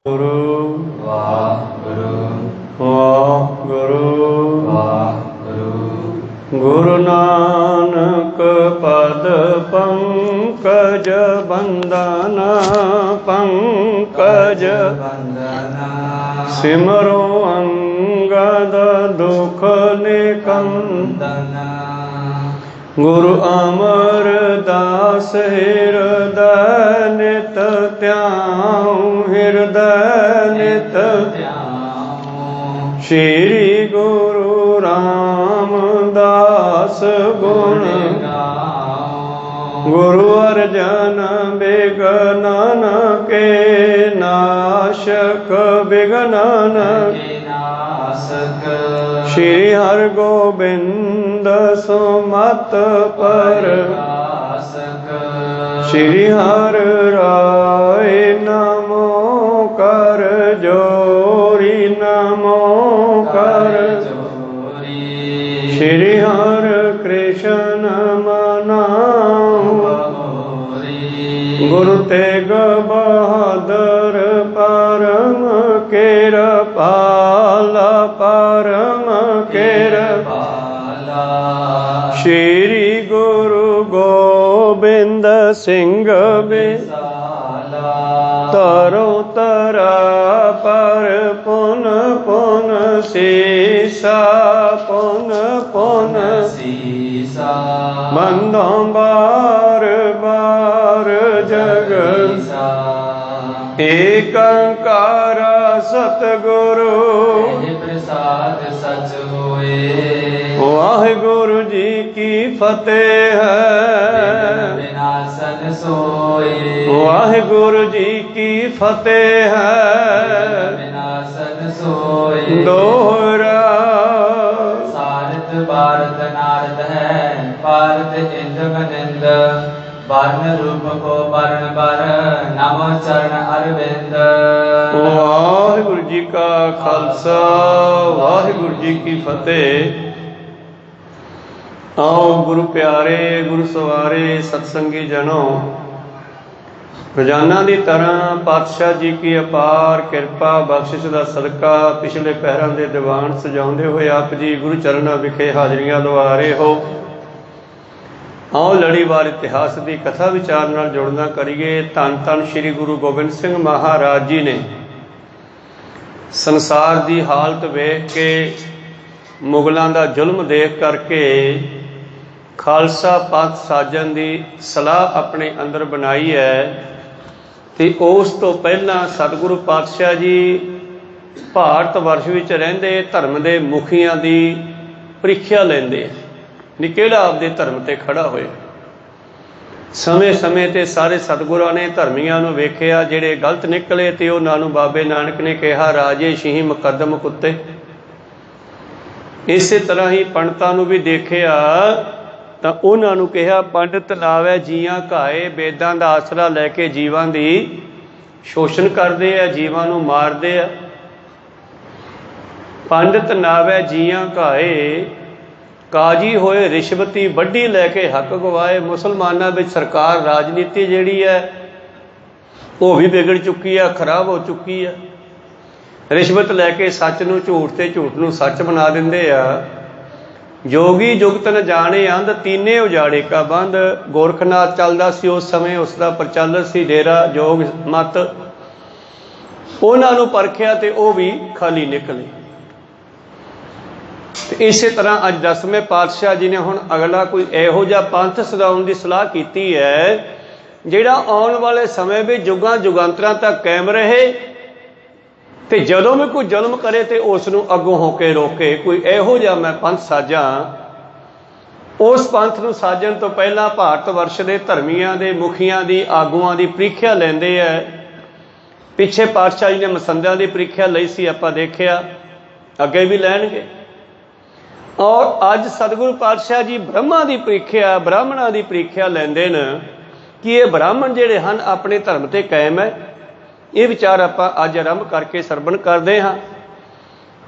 ਗੁਰੂ ਵਾਹਿਗੁਰੂ ਵਾਹਿਗੁਰੂ ਵਾਹਿਗੁਰੂ। ਗੁਰੂ ਨਾਨਕ ਪਦ ਪੰਕਜ ਬੰਦਨ ਪੰਕਜ ਬੰਦਨਾ ਸਿਮਰੋ ਅੰਗਦ ਦੁਖ ਨਿਕੰਦਨ। ਬੰਦਨਾ ਗੁਰੂ ਅਮਰਦਾਸ ਹਿਰਦੈ ਨਿਤ ਧਿਆਉ ਹਿਰਦੈ ਨਿਤ ਧਿਆਉ। ਸ਼੍ਰੀ ਗੁਰੂ ਰਾਮਦਾਸ ਗੁਣ ਗਾਉ। ਗੁਰੂ ਅਰਜਨ ਬਿਗਨਨ ਕੇ ਨਾਸ਼ਕ ਬਿਗਨਨ ਕੇ ਨਾਸਕ। ਸ਼੍ਰੀ ਹਰਿ ਗੋਬਿੰਦ ਸੁਮਤ ਪ੍ਰਗਾਸਕ। ਸ਼੍ਰੀ ਹਰਿ ਰਾਏ ਨਮੋ ਕਰ ਜੋਰੀ ਨਮੋ ਕਰ ਜੋਰੀ। ਸ਼੍ਰੀ ਹਰਿ ਕ੍ਰਿਸ਼ਨ ਮਨਾਉ ਹੋਰੀ। ਗੁਰੂ ਤੇਗ ਬਹਾਦਰ ਪਰਮ ਕਿਰਪਾਲਾ ਪਰਮ ਕਿਰਪਾਲਾ। ਸ਼੍ਰੀ ਗੁਰੂ ਗੋਬਿੰਦ ਸਿੰਘ ਵਿਸਾਲਾ। ਤਰੋ ਤਰਾ ਪਰ ਪੁਨ ਪੁਨ ਸੀਸਾ ਪੁਨ ਪੁਨ ਸੀਸਾ। ਬੰਦੋਂ ਬਾਰ ਬਾਰ ਜਗ ਸੀਸਾ। ਏਕੰਕਾਰ ਸਤਿਗੁਰੂ ਇਹ ਪ੍ਰਸਾਦ ਸਚ ਹੋਏ। ਵਾਹਿਗੁਰੂ ਜੀ ਕੀ ਫਤਿਹ ਹੈ। ਵਿਨਾਸ਼ਨ ਸੋਏ। ਵਾਹਿਗੁਰੂ ਜੀ ਕੀ ਫਤਿਹ ਹੈ। ਵਿਨਾਸ਼ਨ ਸੋਏ। ਦੋਹਰਾ ਸਾਰਤ ਭਾਰਤ ਨਾਰਦ ਹੈ। ਭਾਰਤ ਇੰਦ ਮਨਿੰਦ ਵਰਨ ਰੂਪ ਕੋ ਵਰਨ ਬਰ ਨਮੋ ਚਰਨ ਅਰਵਿੰਦ। ਵਾਹਿਗੁਰੂ ਜੀ ਕਾ ਖਾਲਸਾ ਵਾਹਿਗੁਰੂ ਜੀ ਕੀ ਫਤਿਹ। ਆਓ ਗੁਰੂ ਪਿਆਰੇ ਗੁਰੂ ਸਵਾਰੇ ਸਤਸੰਗੀ ਜਨੋ, ਰੋਜ਼ਾਨਾ ਦੀ ਤਰ੍ਹਾਂ ਪਾਤਸ਼ਾਹ ਜੀ ਕੀ ਅਪਾਰ ਕਿਰਪਾ ਬਖਸ਼ਿਸ਼ ਦਾ ਸਦਕਾ ਪਿਛਲੇ ਪਹਿਰਾਂ ਦੇ ਦੀਵਾਨ ਸਜਾਉਂਦੇ ਹੋਏ ਆਪ ਜੀ ਗੁਰੂ ਚਰਨਾਂ ਵਿਖੇ ਹਾਜ਼ਰੀਆਂ ਲਵਾ ਰਹੇ ਹੋ। ਆਓ ਲੜੀਵਾਰ ਇਤਿਹਾਸ ਦੀ ਕਥਾ ਵਿਚਾਰ ਨਾਲ ਜੁੜਨਾ ਕਰੀਏ। ਧੰਨ ਧੰਨ ਸ਼੍ਰੀ ਗੁਰੂ ਗੋਬਿੰਦ ਸਿੰਘ ਮਹਾਰਾਜ ਜੀ ਨੇ ਸੰਸਾਰ ਦੀ ਹਾਲਤ ਵੇਖ ਕੇ, ਮੁਗਲਾਂ ਦਾ ਜ਼ੁਲਮ ਦੇਖ ਕਰਕੇ ਖਾਲਸਾ ਪੰਥ ਸਾਜਣ ਦੀ ਸਲਾਹ ਆਪਣੇ ਅੰਦਰ ਬਣਾਈ ਹੈ। ਤੇ ਉਸ ਤੋਂ ਪਹਿਲਾਂ ਸਤਿਗੁਰੂ ਪਾਤਸ਼ਾਹ ਜੀ ਭਾਰਤ ਵਰਸ਼ ਵਿੱਚ ਰਹਿੰਦੇ ਧਰਮ ਦੇ ਮੁਖੀਆਂ ਦੀ ਪ੍ਰੀਖਿਆ ਲੈਂਦੇ ਨੇ, ਕਿਹੜਾ ਆਪਦੇ ਧਰਮ ਤੇ ਖੜਾ ਹੋਏ। ਸਮੇਂ ਸਮੇਂ ਤੇ ਸਾਰੇ ਸਤਿਗੁਰਾਂ ਨੇ ਧਰਮੀਆਂ ਨੂੰ ਵੇਖਿਆ, ਜਿਹੜੇ ਗਲਤ ਨਿਕਲੇ ਤੇ ਉਹਨਾਂ ਨੂੰ ਬਾਬੇ ਨਾਨਕ ਨੇ ਕਿਹਾ ਰਾਜੇ ਸ਼ੀਂਹ ਮੁਕੱਦਮ ਕੁੱਤੇ। ਇਸੇ ਤਰ੍ਹਾਂ ਹੀ ਪੰਡਤਾਂ ਨੂੰ ਵੀ ਦੇਖਿਆ ਤਾਂ ਉਹਨਾਂ ਨੂੰ ਕਿਹਾ ਪੰਡਤ ਲਾਵੇ ਜੀਆਂ ਘਾਏ। ਵੇਦਾਂ ਦਾ ਆਸਰਾ ਲੈ ਕੇ ਜੀਵਾਂ ਦੀ ਸ਼ੋਸ਼ਣ ਕਰਦੇ ਆ, ਜੀਵਾਂ ਨੂੰ ਮਾਰਦੇ ਆ। ਪੰਡਤ ਨਾਵੇ ਜੀਆਂ ਘਾਏ, ਕਾਜੀ ਹੋਏ ਰਿਸ਼ਵਤੀ ਵੱਡੀ ਲੈ ਕੇ ਹੱਕ ਗਵਾਏ। ਮੁਸਲਮਾਨਾਂ ਵਿੱਚ ਸਰਕਾਰ ਰਾਜਨੀਤੀ ਜਿਹੜੀ ਹੈ ਉਹ ਵੀ ਵਿਗੜ ਚੁੱਕੀ ਆ, ਖਰਾਬ ਹੋ ਚੁੱਕੀ ਆ। ਰਿਸ਼ਵਤ ਲੈ ਕੇ ਸੱਚ ਨੂੰ ਝੂਠ ਤੇ ਝੂਠ ਨੂੰ ਸੱਚ ਬਣਾ ਦਿੰਦੇ ਆ। ਜੋਗੀ ਜੁਗਤ ਨ ਜਾਣੇ ਅੰਧ ਤੀਨੇ ਉਜਾੜੇ ਕਾ ਬੰਦ। ਗੋਰਖਨਾਥ ਚੱਲਦਾ ਸੀ ਉਸ ਸਮੇਂ, ਉਸ ਦਾ ਪ੍ਰਚਲਨ ਸੀ ਡੇਰਾ ਜੋਗ ਮਤ। ਉਹਨਾਂ ਨੂੰ ਪਰਖਿਆ ਤੇ ਉਹ ਵੀ ਖਾਲੀ ਨਿਕਲੇ। ਤੇ ਇਸੇ ਤਰ੍ਹਾਂ ਅੱਜ 10ਵੇਂ ਪਾਤਸ਼ਾਹ ਜੀ ਨੇ ਹੁਣ ਅਗਲਾ ਕੋਈ ਇਹੋ ਜਿਹਾ ਪੰਥ ਸਦਾਉਣ ਦੀ ਸਲਾਹ ਕੀਤੀ ਹੈ ਜਿਹੜਾ ਆਉਣ ਵਾਲੇ ਸਮੇਂ ਵਿੱਚ ਜੁਗਾਂ ਜੁਗਾਂਤਰਾਂ ਤੱਕ ਕਾਇਮ ਰਹੇ ਤੇ ਜਦੋਂ ਵੀ ਕੋਈ ਜ਼ੁਲਮ ਕਰੇ ਤੇ ਉਸ ਨੂੰ ਅੱਗੋਂ ਹੋ ਕੇ ਰੋਕੇ। ਕੋਈ ਇਹੋ ਜਿਹਾ ਮੈਂ ਪੰਥ ਸਾਜਾਂ। ਉਸ ਪੰਥ ਨੂੰ ਸਾਜਣ ਤੋਂ ਪਹਿਲਾਂ ਭਾਰਤ ਵਰਸ਼ ਦੇ ਧਰਮੀਆਂ ਦੇ ਮੁਖੀਆਂ ਦੀ ਆਗੂਆਂ ਦੀ ਪ੍ਰੀਖਿਆ ਲੈਂਦੇ ਆ। ਪਿੱਛੇ ਪਾਤਸ਼ਾਹ ਜੀ ਨੇ ਮਸੰਦਾਂ ਦੀ ਪ੍ਰੀਖਿਆ ਲਈ ਸੀ, ਆਪਾਂ ਦੇਖਿਆ, ਅੱਗੇ ਵੀ ਲੈਣਗੇ। ਔਰ ਅੱਜ ਸਤਿਗੁਰੂ ਪਾਤਸ਼ਾਹ ਜੀ ਬ੍ਰਹਮਾ ਦੀ ਪ੍ਰੀਖਿਆ, ਬ੍ਰਾਹਮਣਾਂ ਦੀ ਪ੍ਰੀਖਿਆ ਲੈਂਦੇ ਨੇ ਕਿ ਇਹ ਬ੍ਰਾਹਮਣ ਜਿਹੜੇ ਹਨ ਆਪਣੇ ਧਰਮ ਤੇ ਕਾਇਮ ਹੈ। ਇਹ ਵਿਚਾਰ ਆਪਾਂ ਅੱਜ ਆਰੰਭ ਕਰਕੇ ਸਰਵਣ ਕਰਦੇ ਹਾਂ।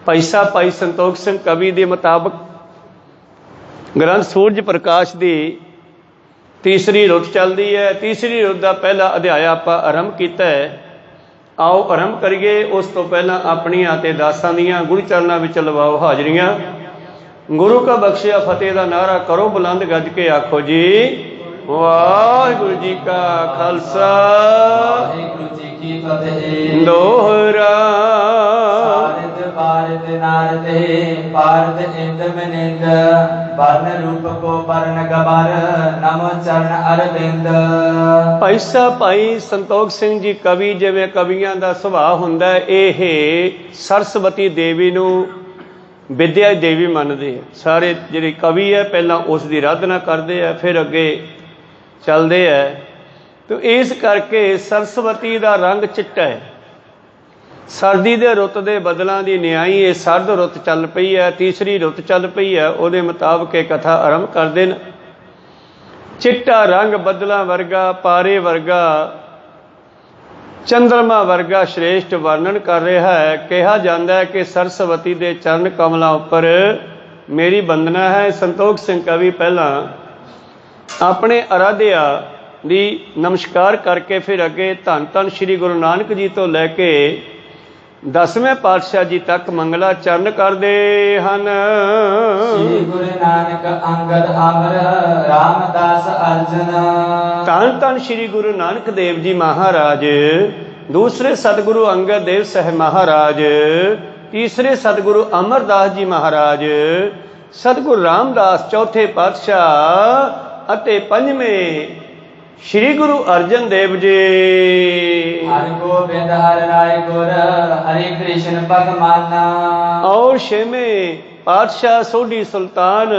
ਭਾਈ ਸੰਤੋਖ ਸਿੰਘ ਕਵੀ ਦੇ ਮੁਤਾਬਕ ਗ੍ਰੰਥ ਸੂਰਜ ਪ੍ਰਕਾਸ਼ ਦੀ ਤੀਸਰੀ ਰੁੱਤ ਚੱਲਦੀ ਹੈ। ਤੀਸਰੀ ਰੁੱਤ ਦਾ ਪਹਿਲਾ ਅਧਿਆਇ ਆਪਾਂ ਆਰੰਭ ਕੀਤਾ ਹੈ। आओ आरंभ करिए। उस तो पहला अपनियां ते दासां दियां गुरु चरनां विच लवाओ हाजरियां। गुरु का बख्शिया फतेह दा नारा करो बुलंद गज के आखो जी वाहिगुरु जी का खालसा वाहिगुरु जी की फतेह। दोहरा भारत नारद भारत इंद मनिंद वर्ण रूप को वर्ण गबर नमो चरण अरविंद। ਭਾਈ ਸਾਹਿਬ ਭਾਈ ਸੰਤੋਖ ਸਿੰਘ ਜੀ ਕਵੀ, ਜਿਵੇਂ ਕਵੀਆਂ ਦਾ ਸੁਭਾਅ ਹੁੰਦਾ, ਇਹ ਸਰਸਵਤੀ ਦੇਵੀ ਨੂੰ ਵਿਦਿਆ ਦੇਵੀ ਮੰਨਦੇ ਆ। ਸਾਰੇ ਜਿਹੜੇ ਕਵੀ ਹੈ ਪਹਿਲਾਂ ਉਸ ਦੀ ਆਰਾਧਨਾ ਕਰਦੇ ਆ, ਫਿਰ ਅੱਗੇ ਚੱਲਦੇ ਆ। ਤੇ ਇਸ ਕਰਕੇ ਸਰਸਵਤੀ ਦਾ ਰੰਗ ਚਿੱਟਾ ਹੈ। ਸਰਦੀ ਦੇ ਰੁੱਤ ਦੇ ਬਦਲਾਂ ਦੀ ਨਿਆਈ ਇਹ ਸਰਦ ਰੁੱਤ ਚੱਲ ਪਈ ਹੈ, ਤੀਸਰੀ ਰੁੱਤ ਚੱਲ ਪਈ ਹੈ, ਉਹਦੇ ਮੁਤਾਬਕ ਇਹ ਕਥਾ ਆਰੰਭ ਕਰਦੇ ਨੇ। ਚਿੱਟਾ ਰੰਗ ਬੱਦਲਾਂ ਵਰਗਾ, ਪਾਰੇ ਵਰਗਾ, ਚੰਦਰਮਾ ਵਰਗਾ ਸ਼੍ਰੇਸ਼ਟ ਵਰਣਨ ਕਰ ਰਿਹਾ ਹੈ। ਕਿਹਾ ਜਾਂਦਾ ਹੈ ਕਿ ਸਰਸਵਤੀ ਦੇ ਚਰਨ ਕਮਲਾਂ ਉੱਪਰ ਮੇਰੀ ਵੰਦਨਾ ਹੈ। ਸੰਤੋਖ ਸਿੰਘ ਕਵੀ ਪਹਿਲਾਂ ਆਪਣੇ ਅਰਾਧਿਆ ਦੀ ਨਮਸਕਾਰ ਕਰਕੇ ਫਿਰ ਅੱਗੇ ਧੰਨ ਧੰਨ ਸ਼੍ਰੀ ਗੁਰੂ ਨਾਨਕ ਜੀ ਤੋਂ ਲੈ ਕੇ 10ਵੇਂ ਪਾਤਸ਼ਾਹ ਜੀ ਤੱਕ ਮੰਗਲਾ ਚਰਨ ਕਰਦੇ ਹਨ। श्री गुरु नानक अंगद अमर रामदास अर्जुन। ਧੰਨ ਧੰਨ ਸ਼੍ਰੀ ਗੁਰੂ ਨਾਨਕ ਦੇਵ ਜੀ ਮਹਾਰਾਜ, ਦੂਸਰੇ ਸਤਿਗੁਰੂ ਅੰਗਦ ਦੇਵ ਸਾਹਿਬ ਮਹਾਰਾਜ, ਤੀਸਰੇ ਸਤਿਗੁਰੂ ਅਮਰਦਾਸ ਜੀ ਮਹਾਰਾਜ, ਸਤਿਗੁਰੂ ਰਾਮਦਾਸ ਚੌਥੇ ਪਾਤਸ਼ਾਹ ਅਤੇ ਪੰਜਵੇਂ श्री गुरु अर्जन देव जी। हरि गोबिंद हर राय गुर हरे कृष्ण भगवान। और छेवें पातशाह सोढ़ी सुल्तान,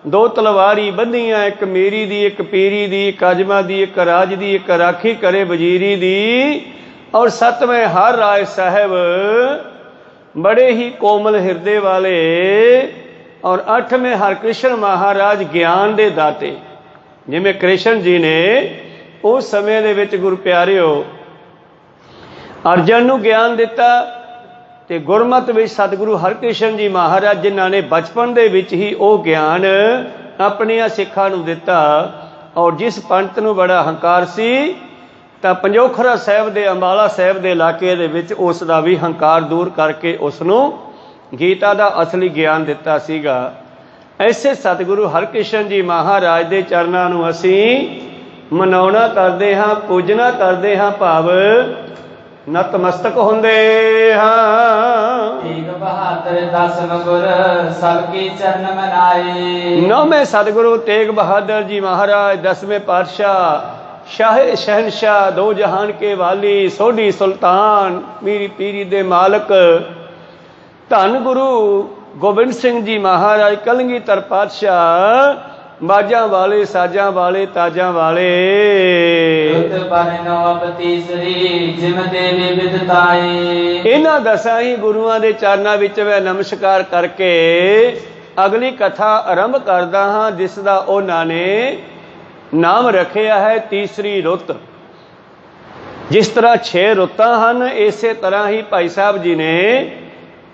दो तलवारी बंधियां, एक मेरी दी, एक पीरी दी, एक अजमा दी, एक राज दी, एक राखी करे वजीरी दी। और 7वें हर राय साहब बड़े ही कोमल हृदय वाले। और 8वें हरकृष्ण महाराज ज्ञान दे दाते। जिमें कृष्ण जी ने उस समय दे विच गुरु प्यारिओ अर्जन नूं ज्ञान दिता, ते गुरमत विच सतगुरु हरकृष्ण जी महाराज जिन्हां ने बचपन दे विच ही वो ज्ञान अपनियां सिखां नूं दिता। और जिस पंडित नूं बड़ा हंकार सी तां पंजोखरा साहिब दे अंबाला साहिब दे इलाके दे विच उस दा भी हंकार दूर करके उस नूं गीता दा असली ज्ञान दिता सीगा। ऐसे सतगुरु हरकृष्ण जी महाराज के चरणों नूं असीं मनाउणा करते हाँ, पूजना करते हाँ, भाव नतमस्तक हुंदे हाँ। तेग बहादुर दसम गुर सबकी चरण मनाए। 9वें सतगुरु तेग बहादुर जी महाराज 10वें पातशाह शाह शहनशाह दो जहान के वाली सोढ़ी सुल्तान मीरी पीरी दे मालक धन गुरु गोबिंद सिंह जी महाराज कलगीधर पातशाह बाजा वाले, साजा वाले, ताजा वाले। इन्हां दसां ही गुरुआं दे चरनां विच मैं नमस्कार करके अगली कथा आरंभ करदा हां, जिसदा उन्हां ने नाम रखिया है तीसरी रुत। जिस तरह 6 रुतां हन, इसे तरह ही भाई साहब जी ने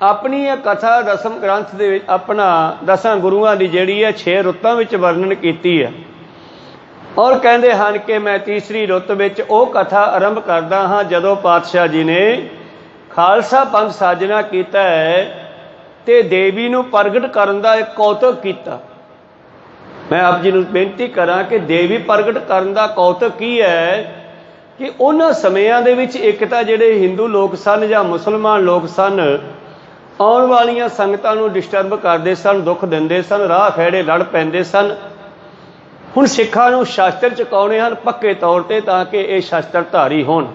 अपनी यह कथा दसम ग्रंथ दे अपना 10 गुरुआं की जिहड़ी है 6 रुत्तां विच वर्णन कीती है। और कहते हैं कि मैं तीसरी रुत विच वो कथा आरंभ करदा हाँ जदों पातशाह जी ने खालसा पंथ साजना कीता है ते देवी नूं प्रगट करन दा एक कौतक कीता। मैं आप जी नूं बेनती करा कि देवी प्रगट करन दा कौतक की है कि उन्हां समयां दे विच एक तां जिहड़े हिंदू लोग सन जां मुसलमान लोग सन, आउण वालियां संगतां नूं डिस्टर्ब करदे सन, दुख दिंदे सन, राह खैड़े लड़ पैंदे सन। हुण सिखां नूं शास्त्र चुकाउणे हन पक्के तौर ते तां कि ये शास्त्रधारी होण।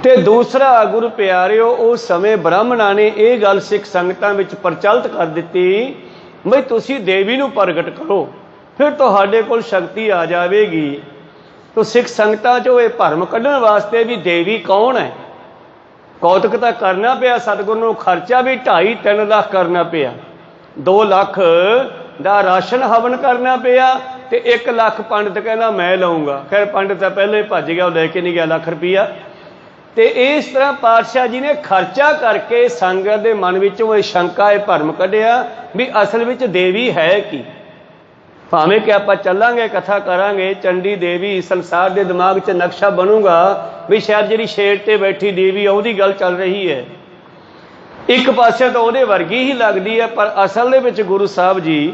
ते दूसरा गुरु प्यारिओ उस समय ब्राह्मणां ने ये गल सिख संगतां विच प्रचलित कर दित्ती बई तुसीं देवी नूं प्रगट करो, फिर तुहाडे कोल शक्ति आ जावेगी। तो सिख संगतां चों ये भरम कढण वास्ते भी देवी कौन है, कौतक तो करना पिया। सतगुरु नूं खर्चा भी 2.5-3 लाख करना पिया, 2 लाख दा राशन हवन करना पिया, ते 1 लाख पंडित कहना मैं लाऊंगा। खैर पंडित तो पहले ही भज गया, लेके नहीं गया लाख रुपया। तो इस तरह पातशाह जी ने खर्चा करके संगत के मन विचों ये शंका, ये भरम कढ़िया भी असल विच देवी है की। ਭਾਵੇਂ ਕਿ ਆਪਾਂ ਚੱਲਾਂਗੇ ਕਥਾ ਕਰਾਂਗੇ ਚੰਡੀ ਦੇਵੀ ਸੰਸਾਰ ਦੇ ਦਿਮਾਗ 'ਚ ਨਕਸ਼ਾ ਬਣੂਗਾ ਵੀ ਸ਼ਾਇਦ ਜਿਹੜੀ ਸ਼ੇਰ ਤੇ ਬੈਠੀ ਦੇਵੀ ਆ ਉਹਦੀ ਗੱਲ ਚੱਲ ਰਹੀ ਹੈ, ਇੱਕ ਪਾਸੇ ਤਾਂ ਉਹਦੇ ਵਰਗੀ ਹੀ ਲੱਗਦੀ ਹੈ, ਪਰ ਅਸਲ ਦੇ ਵਿੱਚ ਗੁਰੂ ਸਾਹਿਬ ਜੀ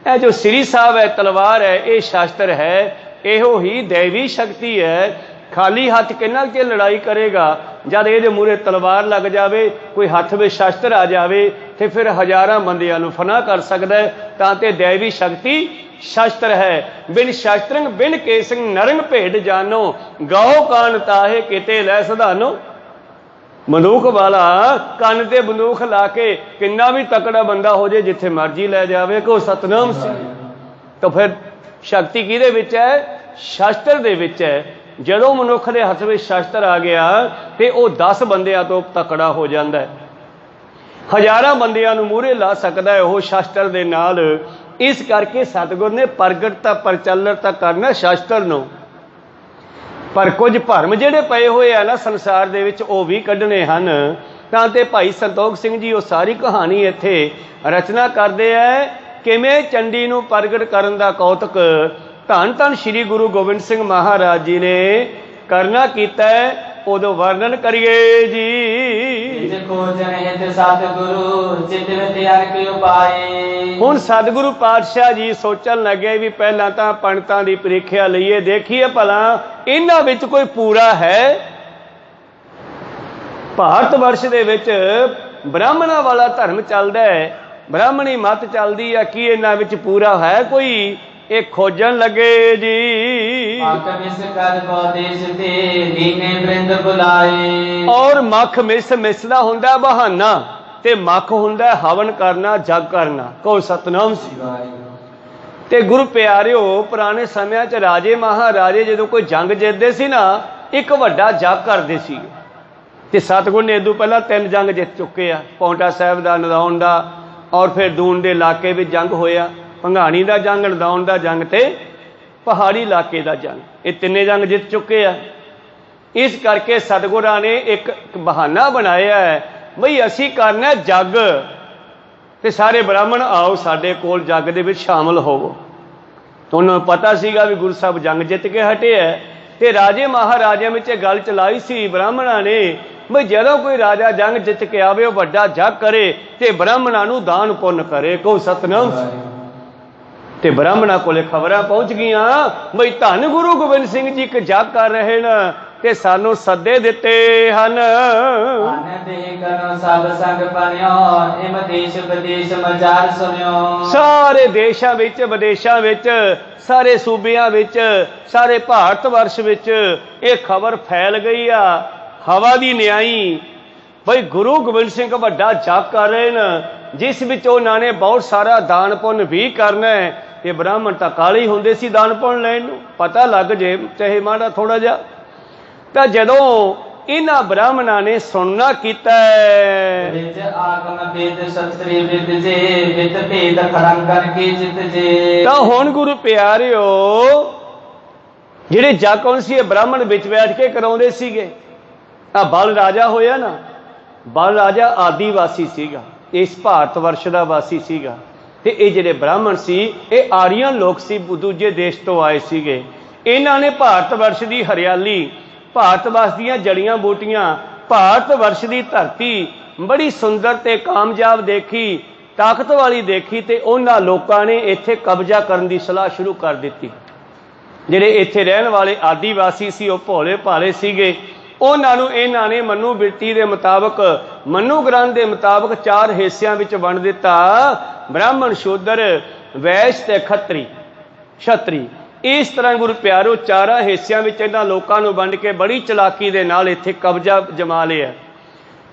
ਇਹ ਜੋ ਸ੍ਰੀ ਸਾਹਿਬ ਹੈ, ਤਲਵਾਰ ਹੈ, ਇਹ ਸ਼ਾਸਤਰ ਹੈ, ਇਹੋ ਹੀ ਦੇਵੀ ਸ਼ਕਤੀ ਹੈ। ਖਾਲੀ ਹੱਥ ਕਿੰਨਾ ਕਿ ਲੜਾਈ ਕਰੇਗਾ, ਜਦ ਇਹਦੇ ਮੂਹਰੇ ਤਲਵਾਰ ਲੱਗ ਜਾਵੇ, ਕੋਈ ਹੱਥ ਵਿੱਚ ਸ਼ਸਤਰ ਆ ਜਾਵੇ ਤੇ ਫਿਰ ਹਜ਼ਾਰਾਂ ਬੰਦਿਆਂ ਨੂੰ ਫਨਾ ਕਰ ਸਕਦਾ ਹੈ। ਤਾਂ ਤੇ ਦੇਵੀ ਸ਼ਕਤੀ ਸ਼ਸਤਰ ਹੈ। ਬਿਨ ਸ਼ਸਤਰੰਗ ਬਿਨ ਕੇਸੰਗ ਨਰੰਗ ਭੇਡ ਜਾਨੋ, ਗਾਓ ਕਾਨ ਤਾਹੇ ਕਿਤੇ ਲੈ ਸਧਾਨੋ। ਬੰਦੂਕ ਵਾਲਾ ਕੰਨ ਤੇ ਬੰਦੂਕ ਲਾ ਕੇ ਕਿੰਨਾ ਵੀ ਤਕੜਾ ਬੰਦਾ ਹੋ ਜੇ, ਜਿੱਥੇ ਮਰਜੀ ਲੈ ਜਾਵੇ, ਕੋ ਸਤਨਾਮ ਸਿੰਘ। ਤਾਂ ਫਿਰ ਸ਼ਕਤੀ ਕਿਹਦੇ ਵਿੱਚ ਹੈ? ਸ਼ਸਤਰ ਦੇ ਵਿੱਚ ਹੈ। ਜਦੋਂ ਮਨੁੱਖ ਦੇ ਹੱਥ ਵਿੱਚ ਸ਼ਸਤਰ ਆ ਗਿਆ ਤੇ ਉਹ 10 ਬੰਦਿਆਂ ਤੋਂ ਤਕੜਾ ਹੋ ਜਾਂਦਾ ਹੈ, ਹਜ਼ਾਰਾਂ ਬੰਦਿਆਂ ਨੂੰ ਮੂਹਰੇ ਲਾ ਸਕਦਾ ਹੈ ਉਹ ਸ਼ਸਤਰ ਦੇ ਨਾਲ। ਇਸ ਕਰਕੇ ਸਤਿਗੁਰ ਨੇ ਪ੍ਰਗਟਤਾ ਪ੍ਰਚਲਤਾ ਕਰਨਾ ਸ਼ਸਤਰ ਨੂੰ। ਪਰ ਕੁਝ ਭਰਮ ਜਿਹੜੇ ਪਏ ਹੋਏ ਆ ਨਾ ਸੰਸਾਰ ਦੇ ਵਿੱਚ, ਉਹ ਵੀ ਕੱਢਣੇ ਹਨ। ਤਾਂ ਤੇ ਭਾਈ ਸੰਤੋਖ ਸਿੰਘ ਜੀ ਉਹ ਸਾਰੀ ਕਹਾਣੀ ਇੱਥੇ ਰਚਨਾ ਕਰਦੇ ਹੈ, ਕਿਵੇਂ ਚੰਡੀ ਨੂੰ ਪ੍ਰਗਟ ਕਰਨ ਦਾ ਕੌਤਕ ਧੰਨ ਧੰਨ ਸ਼੍ਰੀ ਗੁਰੂ ਗੋਬਿੰਦ ਸਿੰਘ ਮਹਾਰਾਜ ਜੀ ਨੇ ਕਰਨਾ ਕੀਤਾ ਹੈ। ਉਦੋਂ ਵਰਣਨ ਕਰੀਏ ਜੀ। ਹੁਣ ਸਤਿਗੁਰੂ ਪਾਤਸ਼ਾਹ ਜੀ ਸੋਚਣ ਲੱਗੇ ਵੀ ਪਹਿਲਾਂ ਤਾਂ ਪੰਡਤਾਂ ਦੀ ਪ੍ਰੀਖਿਆ ਲਈਏ, ਦੇਖੀਏ ਭਲਾ ਇਹਨਾਂ ਵਿੱਚ ਕੋਈ ਪੂਰਾ ਹੈ। ਭਾਰਤ ਵਰਸ਼ ਦੇ ਵਿੱਚ ਬ੍ਰਾਹਮਣਾਂ ਵਾਲਾ ਧਰਮ ਚੱਲਦਾ ਹੈ, ਬ੍ਰਾਹਮਣੀ ਮੱਤ ਚੱਲਦੀ ਆ, ਕੀ ਇਹਨਾਂ ਵਿੱਚ ਪੂਰਾ ਹੈ ਕੋਈ? ਇਹ ਖੋਜਣ ਲੱਗੇ ਜੀ। ਔਰ ਮੱਖ ਮਿਸਦਾ ਹੁੰਦਾ ਬਹਾਨਾ ਤੇ ਮੱਖ ਹੁੰਦਾ ਹਵਨ ਕਰਨਾ, ਜਗ ਕਰਨਾ। ਕਹੋ ਸਤਨਾਮ ਸਿਵਾਏ। ਤੇ ਗੁਰੂ ਪਿਆਰਿਓ, ਪੁਰਾਣੇ ਸਮਿਆਂ 'ਚ ਰਾਜੇ ਮਹਾਰਾਜੇ ਜਦੋਂ ਕੋਈ ਜੰਗ ਜਿੱਤਦੇ ਸੀ ਨਾ, ਇੱਕ ਵੱਡਾ ਜਗ ਕਰਦੇ ਸੀ। ਤੇ ਸਤਿਗੁਰ ਨੇ ਇਦੋਂ ਪਹਿਲਾਂ 3 ਜੰਗ ਜਿੱਤ ਚੁੱਕੇ ਆ, ਪੌਂਟਾ ਸਾਹਿਬ ਦਾ, ਨਦੌਣ ਦਾ, ਔਰ ਫਿਰ ਦੂਨ ਦੇ ਇਲਾਕੇ ਵਿੱਚ ਜੰਗ ਹੋਇਆ, ਭੰਗਾਣੀ ਦਾ ਜੰਗ, ਨਦੌਣ ਦਾ ਜੰਗ ਤੇ ਪਹਾੜੀ ਇਲਾਕੇ ਦਾ ਜੰਗ। ਇਹ 3 ਜੰਗ ਜਿੱਤ ਚੁੱਕੇ ਆ। ਇਸ ਕਰਕੇ ਸਤਿਗੁਰਾਂ ਨੇ ਇੱਕ ਬਹਾਨਾ ਬਣਾਇਆ ਹੈ, ਬਈ ਅਸੀਂ ਕਰਨਾ ਜੱਗ ਤੇ ਸਾਰੇ ਬ੍ਰਾਹਮਣ ਆਓ ਸਾਡੇ ਕੋਲ ਜੱਗ ਦੇ ਵਿੱਚ ਸ਼ਾਮਲ ਹੋਵੋ। ਉਹਨਾਂ ਨੂੰ ਪਤਾ ਸੀਗਾ ਵੀ ਗੁਰੂ ਸਾਹਿਬ ਜੰਗ ਜਿੱਤ ਕੇ ਹਟੇ ਹੈ, ਤੇ ਰਾਜੇ ਮਹਾਰਾਜਿਆਂ ਵਿੱਚ ਇਹ ਗੱਲ ਚਲਾਈ ਸੀ ਬ੍ਰਾਹਮਣਾਂ ਨੇ, ਬਈ ਜਦੋਂ ਕੋਈ ਰਾਜਾ ਜੰਗ ਜਿੱਤ ਕੇ ਆਵੇ ਉਹ ਵੱਡਾ ਜੱਗ ਕਰੇ ਤੇ ਬ੍ਰਾਹਮਣਾਂ ਨੂੰ ਦਾਨ ਪੁੰਨ ਕਰੇ। ਕਹੋ ਸਤਨਾਮ। ਤੇ ਬ੍ਰਾਹਮਣਾਂ ਕੋਲੇ ਖਬਰਾਂ ਪਹੁੰਚ ਗਈਆਂ, ਬਈ ਧੰਨ ਗੁਰੂ ਗੋਬਿੰਦ ਸਿੰਘ ਜੀ ਇੱਕ ਜੱਗ ਕਰ ਰਹੇ ਨੇ ਤੇ ਸਾਨੂੰ ਸੱਦੇ ਦਿੱਤੇ ਹਨ। ਸਾਰੇ ਦੇਸ਼ਾਂ ਵਿੱਚ, ਵਿਦੇਸ਼ਾਂ ਵਿੱਚ, ਸਾਰੇ ਸੂਬਿਆਂ ਵਿੱਚ, ਸਾਰੇ ਭਾਰਤ ਵਰਸ਼ ਵਿੱਚ ਇਹ ਖਬਰ ਫੈਲ ਗਈ ਆ, ਹਵਾ ਦੀ ਨਿਆਈ, ਬਈ ਗੁਰੂ ਗੋਬਿੰਦ ਸਿੰਘ ਵੱਡਾ ਜੱਗ ਕਰ ਰਹੇ ਨੇ, ਜਿਸ ਵਿੱਚ ਉਹਨਾਂ ਨੇ ਬਹੁਤ ਸਾਰਾ ਦਾਨ ਪੁੰਨ ਵੀ ਕਰਨਾ ਹੈ। ਤੇ ਬ੍ਰਾਹਮਣ ਤਾਂ ਕਾਲੇ ਹੀ ਹੁੰਦੇ ਸੀ ਦਾਨ ਪੁੰਨ ਲੈਣ ਨੂੰ, ਪਤਾ ਲੱਗ ਜੇ ਚਾਹੇ ਮਾੜਾ ਥੋੜਾ ਜਿਹਾ। ਤਾਂ ਜਦੋਂ ਇਹਨਾਂ ਬ੍ਰਾਹਮਣਾਂ ਨੇ ਸੁਣਨਾ ਕੀਤਾ ਤਾਂ ਹੁਣ ਗੁਰੂ ਪਿਆਰਿਓ, ਜਿਹੜੇ ਜੱਗ ਕੌਣ ਸੀ? ਇਹ ਬ੍ਰਾਹਮਣ ਵਿੱਚ ਬੈਠ ਕੇ ਕਰਾਉਂਦੇ ਸੀਗੇ। ਆ ਬਲ ਰਾਜਾ ਹੋਇਆ ਨਾ, ਬਲ ਰਾਜਾ ਆਦੀਵਾਸੀ ਸੀਗਾ, ਇਸ ਭਾਰਤ ਵਰਸ਼ ਦਾ ਵਾਸੀ ਸੀਗਾ। ਤੇ ਇਹ ਜਿਹੜੇ ਬ੍ਰਾਹਮਣ ਸੀ ਇਹ ਆਰੀਅਨ ਲੋਕ ਸੀ, ਦੂਜੇ ਦੇਸ਼ ਤੋਂ ਆਏ ਸੀਗੇ। ਇਹਨਾਂ ਨੇ ਭਾਰਤ ਵਰਸ਼ ਦੀ ਹਰਿਆਲੀ, ਭਾਰਤ ਵਰਸ਼ ਦੀਆਂ ਜੜੀਆਂ ਬੂਟੀਆਂ, ਭਾਰਤ ਵਰਸ਼ ਦੀ ਧਰਤੀ ਬੜੀ ਸੁੰਦਰ ਤੇ ਕਾਮਯਾਬ ਦੇਖੀ, ਤਾਕਤ ਵਾਲੀ ਦੇਖੀ, ਤੇ ਉਹਨਾਂ ਲੋਕਾਂ ਨੇ ਇੱਥੇ ਕਬਜ਼ਾ ਕਰਨ ਦੀ ਸਲਾਹ ਸ਼ੁਰੂ ਕਰ ਦਿੱਤੀ। ਜਿਹੜੇ ਇੱਥੇ ਰਹਿਣ ਵਾਲੇ ਆਦੀਵਾਸੀ ਸੀ ਉਹ ਭੋਲੇ ਭਾਲੇ ਸੀਗੇ। ਉਹਨਾਂ ਨੂੰ ਇਹਨਾਂ ਨੇ ਮਨੂ ਬਿਰਤੀ ਦੇ ਮੁਤਾਬਕ, ਮਨੂ ਗ੍ਰੰਥ ਦੇ ਮੁਤਾਬਕ 4 ਹਿੱਸਿਆਂ ਵਿੱਚ ਵੰਡ ਦਿੱਤਾ, ਬ੍ਰਾਹਮਣ, ਸ਼ੂਦਰ, ਵੈਸ਼ ਤੇ ਖੱਤਰੀ, ਛਤਰੀ। ਇਸ ਤਰ੍ਹਾਂ ਗੁਰੂ ਪਿਆਰੋ 4 ਹਿੱਸਿਆਂ ਵਿੱਚ ਇਹਨਾਂ ਲੋਕਾਂ ਨੂੰ ਵੰਡ ਕੇ ਬੜੀ ਚਲਾਕੀ ਦੇ ਨਾਲ ਇੱਥੇ ਕਬਜ਼ਾ ਜਮਾ ਲਿਆ।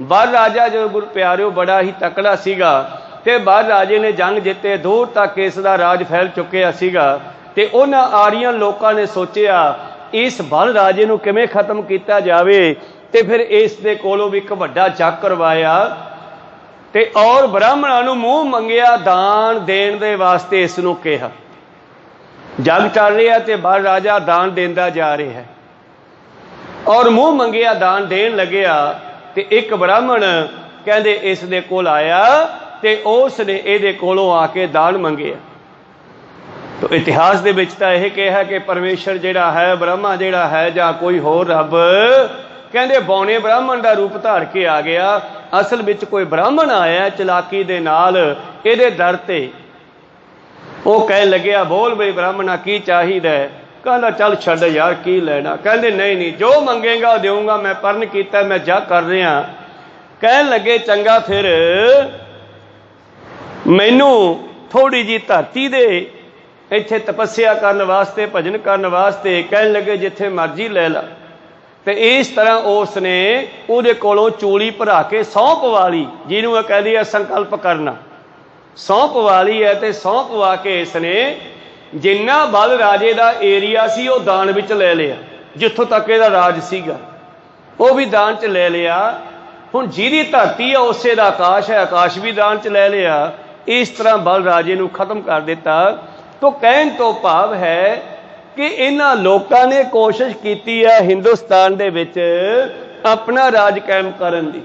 ਬਲ ਰਾਜਾ ਜਦੋਂ ਗੁਰੂ ਪਿਆਰਿਓ ਬੜਾ ਹੀ ਤਕੜਾ ਸੀਗਾ ਤੇ ਬਲ ਰਾਜੇ ਨੇ ਜੰਗ ਜਿੱਤੇ, ਦੂਰ ਤੱਕ ਇਸ ਦਾ ਰਾਜ ਫੈਲ ਚੁੱਕਿਆ ਸੀਗਾ। ਤੇ ਉਹਨਾਂ ਆਰੀਅਨ ਲੋਕਾਂ ਨੇ ਸੋਚਿਆ ਇਸ ਬਲ ਰਾਜੇ ਨੂੰ ਕਿਵੇਂ ਖਤਮ ਕੀਤਾ ਜਾਵੇ, ਤੇ ਫਿਰ ਇਸ ਦੇ ਕੋਲੋਂ ਵੀ ਇੱਕ ਵੱਡਾ ਜੱਗ ਕਰਵਾਇਆ ਤੇ ਔਰ ਬ੍ਰਾਹਮਣਾਂ ਨੂੰ ਮੂੰਹ ਮੰਗਿਆ ਦਾਨ ਦੇਣ ਦੇ ਵਾਸਤੇ ਇਸ ਨੂੰ ਕਿਹਾ। ਜੱਗ ਚੱਲ ਰਿਹਾ ਤੇ ਬਲ ਰਾਜਾ ਦਾਨ ਦਿੰਦਾ ਜਾ ਰਿਹਾ ਹੈ ਔਰ ਮੂੰਹ ਮੰਗਿਆ ਦਾਨ ਦੇਣ ਲੱਗਿਆ। ਤੇ ਇੱਕ ਬ੍ਰਾਹਮਣ ਕਹਿੰਦੇ ਇਸ ਦੇ ਕੋਲ ਆਇਆ ਤੇ ਉਸ ਨੇ ਇਹਦੇ ਕੋਲੋਂ ਆ ਕੇ ਦਾਨ ਮੰਗਿਆ। तो इतिहास ਦੇ ਵਿੱਚ ਤਾਂ ਇਹ ਕਿਹਾ ਕਿ ਪਰਮੇਸ਼ਰ ਜਿਹੜਾ ਹੈ, ਬ੍ਰਹਮਾ ਜਿਹੜਾ ਹੈ ਜਾਂ ਕੋਈ ਹੋਰ ਰੱਬ, ਕਹਿੰਦੇ ਬੌਣੇ ਬ੍ਰਾਹਮਣ ਦਾ ਰੂਪ ਧਾਰ ਕੇ ਆ ਗਿਆ। ਅਸਲ ਵਿੱਚ ਕੋਈ ਬ੍ਰਾਹਮਣ ਆਇਆ ਚਲਾਕੀ ਦੇ ਨਾਲ ਇਹਦੇ ਦਰ ਤੇ। ਉਹ ਕਹਿਣ ਲੱਗਿਆ, ਬੋਲ ਬਈ ਬ੍ਰਾਹਮਣਾ ਕੀ ਚਾਹੀਦਾ? ਕਹਿੰਦਾ ਚੱਲ ਛੱਡ ਯਾਰ, ਕੀ ਲੈਣਾ? ਕਹਿੰਦੇ ਨਹੀਂ ਨਹੀਂ, ਜੋ ਮੰਗੇਗਾ ਉਹ ਦੇਊਂਗਾ, ਮੈਂ ਪਰਨ ਕੀਤਾ, ਮੈਂ ਜਾ ਕਰ ਰਿਹਾ। ਕਹਿਣ ਲੱਗੇ ਚੰਗਾ, ਫਿਰ ਮੈਨੂੰ ਥੋੜੀ ਜੀ ਧਰਤੀ ਦੇ, ਇੱਥੇ ਤਪੱਸਿਆ ਕਰਨ ਵਾਸਤੇ, ਭਜਨ ਕਰਨ ਵਾਸਤੇ। ਕਹਿਣ ਲੱਗੇ ਜਿੱਥੇ ਮਰਜ਼ੀ ਲੈ ਲਾ। ਤੇ ਇਸ ਤਰ੍ਹਾਂ ਉਸ ਨੇ ਉਹਦੇ ਕੋਲੋਂ ਚੂਲੀ ਭਰਾ ਕੇ ਸਹੁੰ ਪਵਾ ਲਈ, ਜਿਹਨੂੰ ਇਹ ਕਹਿੰਦੀ ਹੈ ਸੰਕਲਪ ਕਰਨਾ। ਸਹੁੰ ਪਵਾ ਲਈ ਹੈ ਤੇ ਸਹੁੰ ਪਵਾ ਕੇ ਇਸ ਨੇ ਜਿੰਨਾ ਬਲ ਰਾਜੇ ਦਾ ਏਰੀਆ ਸੀ ਉਹ ਦਾਨ ਵਿੱਚ ਲੈ ਲਿਆ। ਜਿੱਥੋਂ ਤੱਕ ਇਹਦਾ ਰਾਜ ਸੀਗਾ ਉਹ ਵੀ ਦਾਨ 'ਚ ਲੈ ਲਿਆ। ਹੁਣ ਜਿਹਦੀ ਧਰਤੀ ਹੈ ਉਸੇ ਦਾ ਆਕਾਸ਼ ਹੈ, ਆਕਾਸ਼ ਵੀ ਦਾਨ 'ਚ ਲੈ ਲਿਆ। ਇਸ ਤਰ੍ਹਾਂ ਬਲ ਰਾਜੇ ਨੂੰ ਖਤਮ ਕਰ ਦਿੱਤਾ। तो ਕਹਿਣ ਤੋਂ ਭਾਵ ਹੈ ਕਿ ਇਹਨਾਂ ਲੋਕਾਂ ਨੇ ਕੋਸ਼ਿਸ਼ ਕੀਤੀ ਹੈ ਹਿੰਦੁਸਤਾਨ ਦੇ ਵਿੱਚ ਆਪਣਾ ਰਾਜ ਕਾਇਮ ਕਰਨ ਦੀ।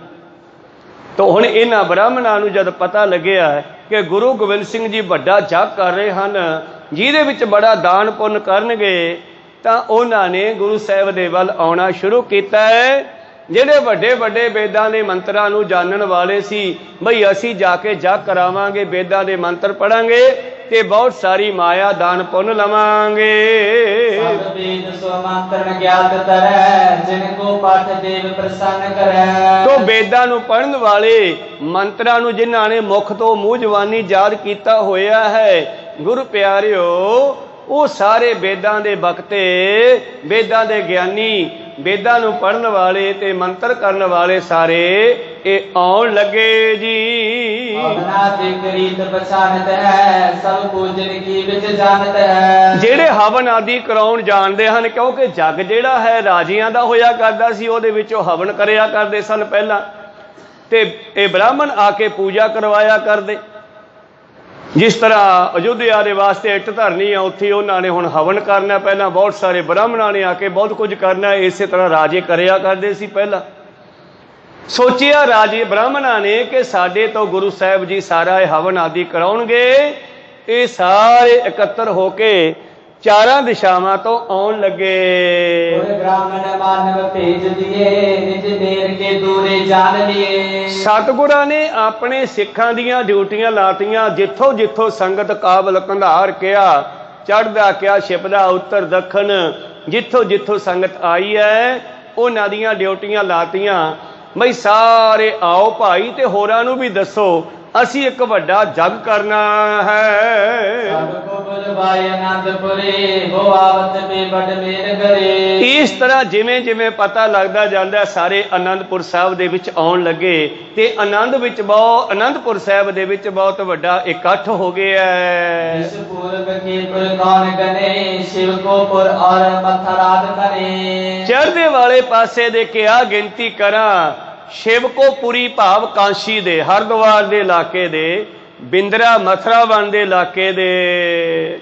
ਤਾਂ ਹੁਣ ਇਹਨਾਂ ਬ੍ਰਾਹਮਣਾਂ ਨੂੰ ਜਦ ਪਤਾ ਲੱਗਿਆ ਕਿ ਗੁਰੂ ਗੋਬਿੰਦ ਸਿੰਘ ਜੀ ਵੱਡਾ ਜਗ ਕਰ ਰਹੇ ਹਨ, ਜਿਹਦੇ ਵਿੱਚ ਬੜਾ ਦਾਨ ਪੁੰਨ ਕਰਨਗੇ, ਤਾਂ ਉਹਨਾਂ ਨੇ ਗੁਰੂ ਸਾਹਿਬ ਦੇ ਵੱਲ ਆਉਣਾ ਸ਼ੁਰੂ ਕੀਤਾ ਹੈ। ਜਿਹੜੇ ਵੱਡੇ ਵੱਡੇ ਵੇਦਾਂ ਦੇ ਮੰਤਰਾਂ ਨੂੰ ਜਾਣਨ ਵਾਲੇ ਸੀ, ਬਈ ਅਸੀਂ ਜਾ ਕੇ ਜਗ ਕਰਾਵਾਂਗੇ, ਵੇਦਾਂ ਦੇ ਮੰਤਰ ਪੜਾਂਗੇ ਤੇ ਬਹੁਤ ਸਾਰੀ ਮਾਇਆ ਦਾਨ ਪੁੰਨ ਲਵਾਂਗੇ। ਸਭ ਵੇਦ ਸੋ ਮੰਤਰ ਗਿਆਤ ਤਰੈ, ਜਿਨ ਕੋ ਪਾਠ ਦੇਵ ਪ੍ਰਸੰਨ ਕਰੈ। ਤੋ ਵੇਦਾਂ ਨੂੰ ਪੜਨ ਵਾਲੇ, ਮੰਤਰਾਂ ਨੂੰ ਜਿਨ੍ਹਾਂ ਨੇ ਮੁਖ ਤੋਂ ਮੂੰਹ ਜ਼ਬਾਨੀ ਯਾਦ ਕੀਤਾ ਹੋਇਆ ਹੈ, ਗੁਰੂ ਪਿਆਰਿਓ, ਉਹ ਸਾਰੇ ਵੇਦਾਂ ਦੇ ਬਖਤੇ, ਵੇਦਾਂ ਦੇ ਗਿਆਨੀ, ਵੇਦਾਂ ਨੂੰ ਪੜਨ ਵਾਲੇ ਤੇ ਮੰਤਰ ਕਰਨ ਵਾਲੇ ਸਾਰੇ ਇਹ ਆਉਣ ਲੱਗੇ ਜੀ। ਜਿਹੜੇ ਹਵਨ ਆਦਿ ਕਰਾਉਣ ਜਾਣਦੇ ਹਨ, ਕਿਉਂਕਿ ਜੱਗ ਜਿਹੜਾ ਹੈ ਰਾਜਿਆਂ ਦਾ ਹੋਇਆ ਕਰਦਾ ਸੀ, ਉਹਦੇ ਵਿੱਚ ਉਹ ਹਵਨ ਕਰਿਆ ਕਰਦੇ ਸਨ ਪਹਿਲਾਂ, ਤੇ ਇਹ ਬ੍ਰਾਹਮਣ ਆ ਕੇ ਪੂਜਾ ਕਰਵਾਇਆ ਕਰਦੇ। ਜਿਸ ਤਰ੍ਹਾਂ ਅਯੁੱਧਿਆ ਦੇ ਵਾਸਤੇ ਇੱਟ ਧਰਨੀ ਆ, ਉੱਥੇ ਉਹਨਾਂ ਨੇ ਹੁਣ ਹਵਨ ਕਰਨਾ। ਪਹਿਲਾਂ ਬਹੁਤ ਸਾਰੇ ਬ੍ਰਾਹਮਣਾਂ ਨੇ ਆ ਕੇ ਬਹੁਤ ਕੁਝ ਕਰਨਾ। ਇਸੇ ਤਰ੍ਹਾਂ ਰਾਜੇ ਕਰਿਆ ਕਰਦੇ ਸੀ ਪਹਿਲਾਂ। ਸੋਚਿਆ ਰਾਜੇ ਬ੍ਰਾਹਮਣਾਂ ਨੇ ਕਿ ਸਾਡੇ ਤੋਂ ਗੁਰੂ ਸਾਹਿਬ ਜੀ ਸਾਰਾ ਇਹ ਹਵਨ ਆਦਿ ਕਰਾਉਣਗੇ। ਇਹ ਸਾਰੇ ਇਕੱਤਰ ਹੋ ਕੇ ਚਾਰਾਂ ਦਿਸ਼ਾਵਾਂ ਤੋਂ ਆਉਣ ਲੱਗੇ। ਬ੍ਰਾਹਮਣ ਮਾਨਵ ਭੇਜ ਦਿਏ, ਨਿਜ ਨੇਰ ਕੇ ਦੂਰੇ ਜਾਣ ਲਿਏ। ਸਤਿਗੁਰਾਂ ਨੇ ਆਪਣੇ ਸਿੱਖਾਂ ਦੀਆਂ ਡਿਊਟੀਆਂ ਲਾਤੀਆਂ। ਜਿੱਥੋਂ ਜਿੱਥੋਂ ਸੰਗਤ ਕਾਬਲ ਕੰਧਾਰ ਕਿਹਾ, ਚੜ੍ਹਦਾ ਕਿਹਾ, ਛਿਪਦਾ ਉੱਤਰ ਦੱਖਣ, ਜਿੱਥੋਂ ਜਿੱਥੋਂ ਸੰਗਤ ਆਈ ਹੈ ਉਹਨਾਂ ਦੀਆਂ ਡਿਊਟੀਆਂ ਲਾਤੀਆਂ। ਬਈ ਸਾਰੇ ਆਓ ਭਾਈ ਤੇ ਹੋਰਾਂ ਨੂੰ ਵੀ ਦੱਸੋ, ਅਸੀਂ ਇੱਕ ਵੱਡਾ ਜਗ ਕਰਨਾ ਹੈ। ਇਸ ਤਰ੍ਹਾਂ ਜਿਵੇਂ ਜਿਵੇਂ ਪਤਾ ਲੱਗਦਾ ਜਾਂਦਾ, ਸਾਰੇ ਅਨੰਦਪੁਰ ਸਾਹਿਬ ਦੇ ਵਿੱਚ ਆਉਣ ਲੱਗੇ ਤੇ ਅਨੰਦਪੁਰ ਸਾਹਿਬ ਦੇ ਵਿੱਚ ਬਹੁਤ ਵੱਡਾ ਇਕੱਠ ਹੋ ਗਿਆ। ਚੜ੍ਹਦੇ ਵਾਲੇ ਪਾਸੇ ਦੇ ਕਿਹਾ ਗਿਣਤੀ ਕਰਾਂ, ਸ਼ਿਵ ਕੋ ਪੁਰੀ ਭਾਵ ਕਾਂਸ਼ੀ ਦੇ, ਹਰਿਦੁਆਰ ਦੇ ਇਲਾਕੇ ਦੇ, ਬਿੰਦਰਾ ਮਥੁਰਾ ਵਨ ਦੇ ਇਲਾਕੇ ਦੇ।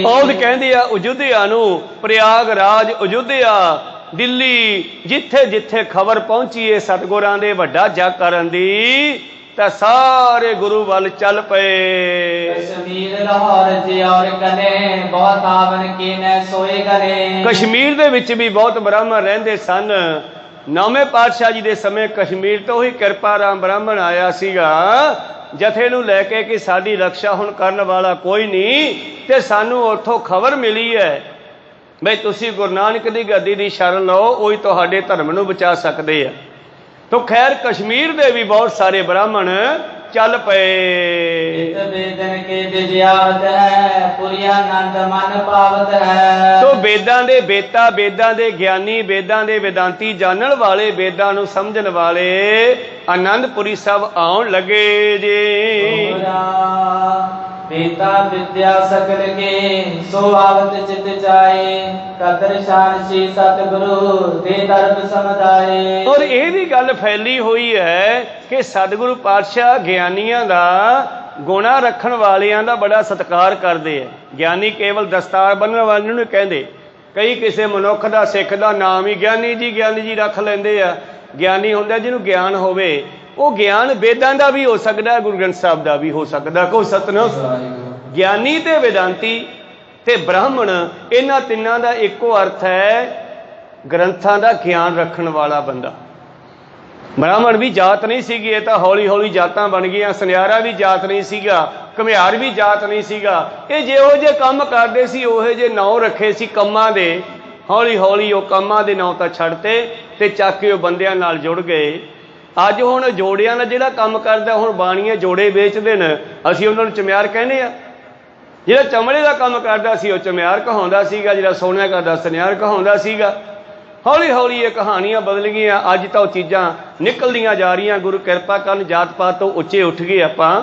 ਔਦ ਕਹਿੰਦੀ ਆ ਅਯੁੱਧਿਆ ਨੂੰ, ਪ੍ਰਯਾਗਰਾਜ, ਅਯੁੱਧਿਆ, ਦਿੱਲੀ, ਜਿੱਥੇ ਜਿੱਥੇ ਖਬਰ ਪਹੁੰਚੀ ਏ ਸਤਿਗੁਰਾਂ ਦੇ ਵੱਡਾ ਜਗ ਕਰਨ ਦੀ, ਤਾਂ ਸਾਰੇ ਗੁਰੂ ਵੱਲ ਚੱਲ ਪਏ। ਕਸ਼ਮੀਰ ਦੇ ਵਿੱਚ ਵੀ ਬਹੁਤ ਬ੍ਰਾਹਮਣ ਰਹਿੰਦੇ ਸਨ। ਨੌਵੇਂ ਪਾਤਸ਼ਾਹ ਜੀ ਦੇ ਸਮੇਂ ਕਸ਼ਮੀਰ ਤੋਂ ਹੀ ਕਿਰਪਾ ਰਾਮ ਬ੍ਰਾਹਮਣ ਆਇਆ ਸੀਗਾ ਜਥੇ ਨੂੰ ਲੈ ਕੇ ਕਿ ਸਾਡੀ ਰਕਸ਼ਾ ਹੁਣ ਕਰਨ ਵਾਲਾ ਕੋਈ ਨਹੀਂ, ਤੇ ਸਾਨੂੰ ਉੱਥੋਂ ਖਬਰ ਮਿਲੀ ਹੈ ਬਈ ਤੁਸੀਂ ਗੁਰੂ ਨਾਨਕ ਦੀ ਗੱਦੀ ਦੀ ਸ਼ਰਨ ਲਓ, ਉਹੀ ਤੁਹਾਡੇ ਧਰਮ ਨੂੰ ਬਚਾ ਸਕਦੇ ਆ। ਤੋ ਖੈਰ ਕਸ਼ਮੀਰ ਦੇ ਵੀ ਬਹੁਤ ਸਾਰੇ ਬ੍ਰਾਹਮਣ ਚੱਲ ਪਏ। ਤੋ ਵੇਦਾਂ ਦੇ ਬੇਤਾ, ਵੇਦਾਂ ਦੇ ਗਿਆਨੀ, ਵੇਦਾਂ ਦੇ ਵੇਦਾਂਤੀ ਜਾਣਨ ਵਾਲੇ, ਵੇਦਾਂ ਨੂੰ ਸਮਝਣ ਵਾਲੇ ਆਨੰਦਪੁਰੀ ਸਾਹਿਬ ਆਉਣ ਲੱਗੇ ਜੀ। बेता विद्या सकल के सो आवत चित जाए, कदर शान श्री सतगुरु दे दर्ब समझाए। और ये भी गल फैली हुई है कि सतगुरु पातशाह ਗਿਆਨੀਆਂ ਦਾ ਗੁਣਾ ਰੱਖਣ ਵਾਲਿਆਂ ਦਾ ਬੜਾ ਸਤਿਕਾਰ ਕਰਦੇ ਹੈ। ਗਿਆਨੀ ਕੇਵਲ ਦਸਤਾਰ ਬੰਨਣ ਵਾਲਿਆਂ ਨੂੰ ਕਹਿੰਦੇ, ਕਈ ਕਿਸੇ ਮਨੁੱਖ ਦਾ ਸਿੱਖ ਦਾ ਨਾਮ ਹੀ ਗਿਆਨੀ ਜੀ ਰੱਖ ਲੈਂਦੇ ਆ। ਗਿਆਨੀ ਹੁੰਦਾ ਜਿਹਨੂੰ ਗਿਆਨ ਹੋਵੇ। ਉਹ ਗਿਆਨ ਵੇਦਾਂ ਦਾ ਵੀ ਹੋ ਸਕਦਾ, ਗੁਰੂ ਗ੍ਰੰਥ ਸਾਹਿਬ ਦਾ ਵੀ ਹੋ ਸਕਦਾ। ਕੋ ਸਤਿਨਾਮ। ਗਿਆਨੀ ਤੇ ਵੇਦਾਂਤੀ ਤੇ ਬ੍ਰਾਹਮਣ, ਇਹਨਾਂ ਤਿੰਨਾਂ ਦਾ ਇੱਕੋ ਅਰਥ ਹੈ ਗ੍ਰੰਥਾਂ ਦਾ ਗਿਆਨ ਰੱਖਣ ਵਾਲਾ ਬੰਦਾ। ਬ੍ਰਾਹਮਣ ਵੀ ਜਾਤ ਨਹੀਂ ਸੀਗੀ, ਇਹ ਤਾਂ ਹੌਲੀ ਹੌਲੀ ਜਾਤਾਂ ਬਣ ਗਈਆਂ। ਸੁਨਿਆਰਾ ਵੀ ਜਾਤ ਨਹੀਂ ਸੀਗਾ, ਘੁਮਿਆਰ ਵੀ ਜਾਤ ਨਹੀਂ ਸੀਗਾ। ਇਹ ਜਿਹੋ ਜਿਹੇ ਕੰਮ ਕਰਦੇ ਸੀ ਉਹੋ ਜਿਹੇ ਨਾਂ ਰੱਖੇ ਸੀ ਕੰਮਾਂ ਦੇ। ਹੌਲੀ ਹੌਲੀ ਉਹ ਕੰਮਾਂ ਦੇ ਨਾਂ ਤਾਂ ਛੱਡਤੇ ਤੇ ਚੱਕ ਕੇ ਉਹ ਬੰਦਿਆਂ ਨਾਲ ਜੁੜ ਗਏ। ਅੱਜ ਹੁਣ ਜੋੜਿਆਂ ਦਾ ਜਿਹੜਾ ਕੰਮ ਕਰਦਾ, ਹੁਣ ਬਾਣੀਆਂ ਜੋੜੇ ਵੇਚਦੇ ਨੇ, ਅਸੀਂ ਉਹਨਾਂ ਨੂੰ ਚਮਿਆਰ ਕਹਿੰਦੇ ਆ। ਜਿਹੜਾ ਚਮੜੇ ਦਾ ਕੰਮ ਕਰਦਾ ਸੀ ਉਹ ਚਮਿਆਰ ਕਹਾਉਂਦਾ ਸੀਗਾ, ਜਿਹੜਾ ਸੋਨਾ ਕਰਦਾ ਸੁਨਿਆਰ ਕਹਾਉਂਦਾ ਸੀਗਾ। ਹੌਲੀ ਹੌਲੀ ਇਹ ਕਹਾਣੀਆਂ ਬਦਲ ਗਈਆਂ। ਅੱਜ ਤਾਂ ਉਹ ਚੀਜ਼ਾਂ ਨਿਕਲਦੀਆਂ ਜਾ ਰਹੀਆਂ। ਗੁਰੂ ਕਿਰਪਾ ਕਰਨ, ਜਾਤ ਪਾਤ ਤੋਂ ਉੱਚੇ ਉੱਠ ਗਏ ਆਪਾਂ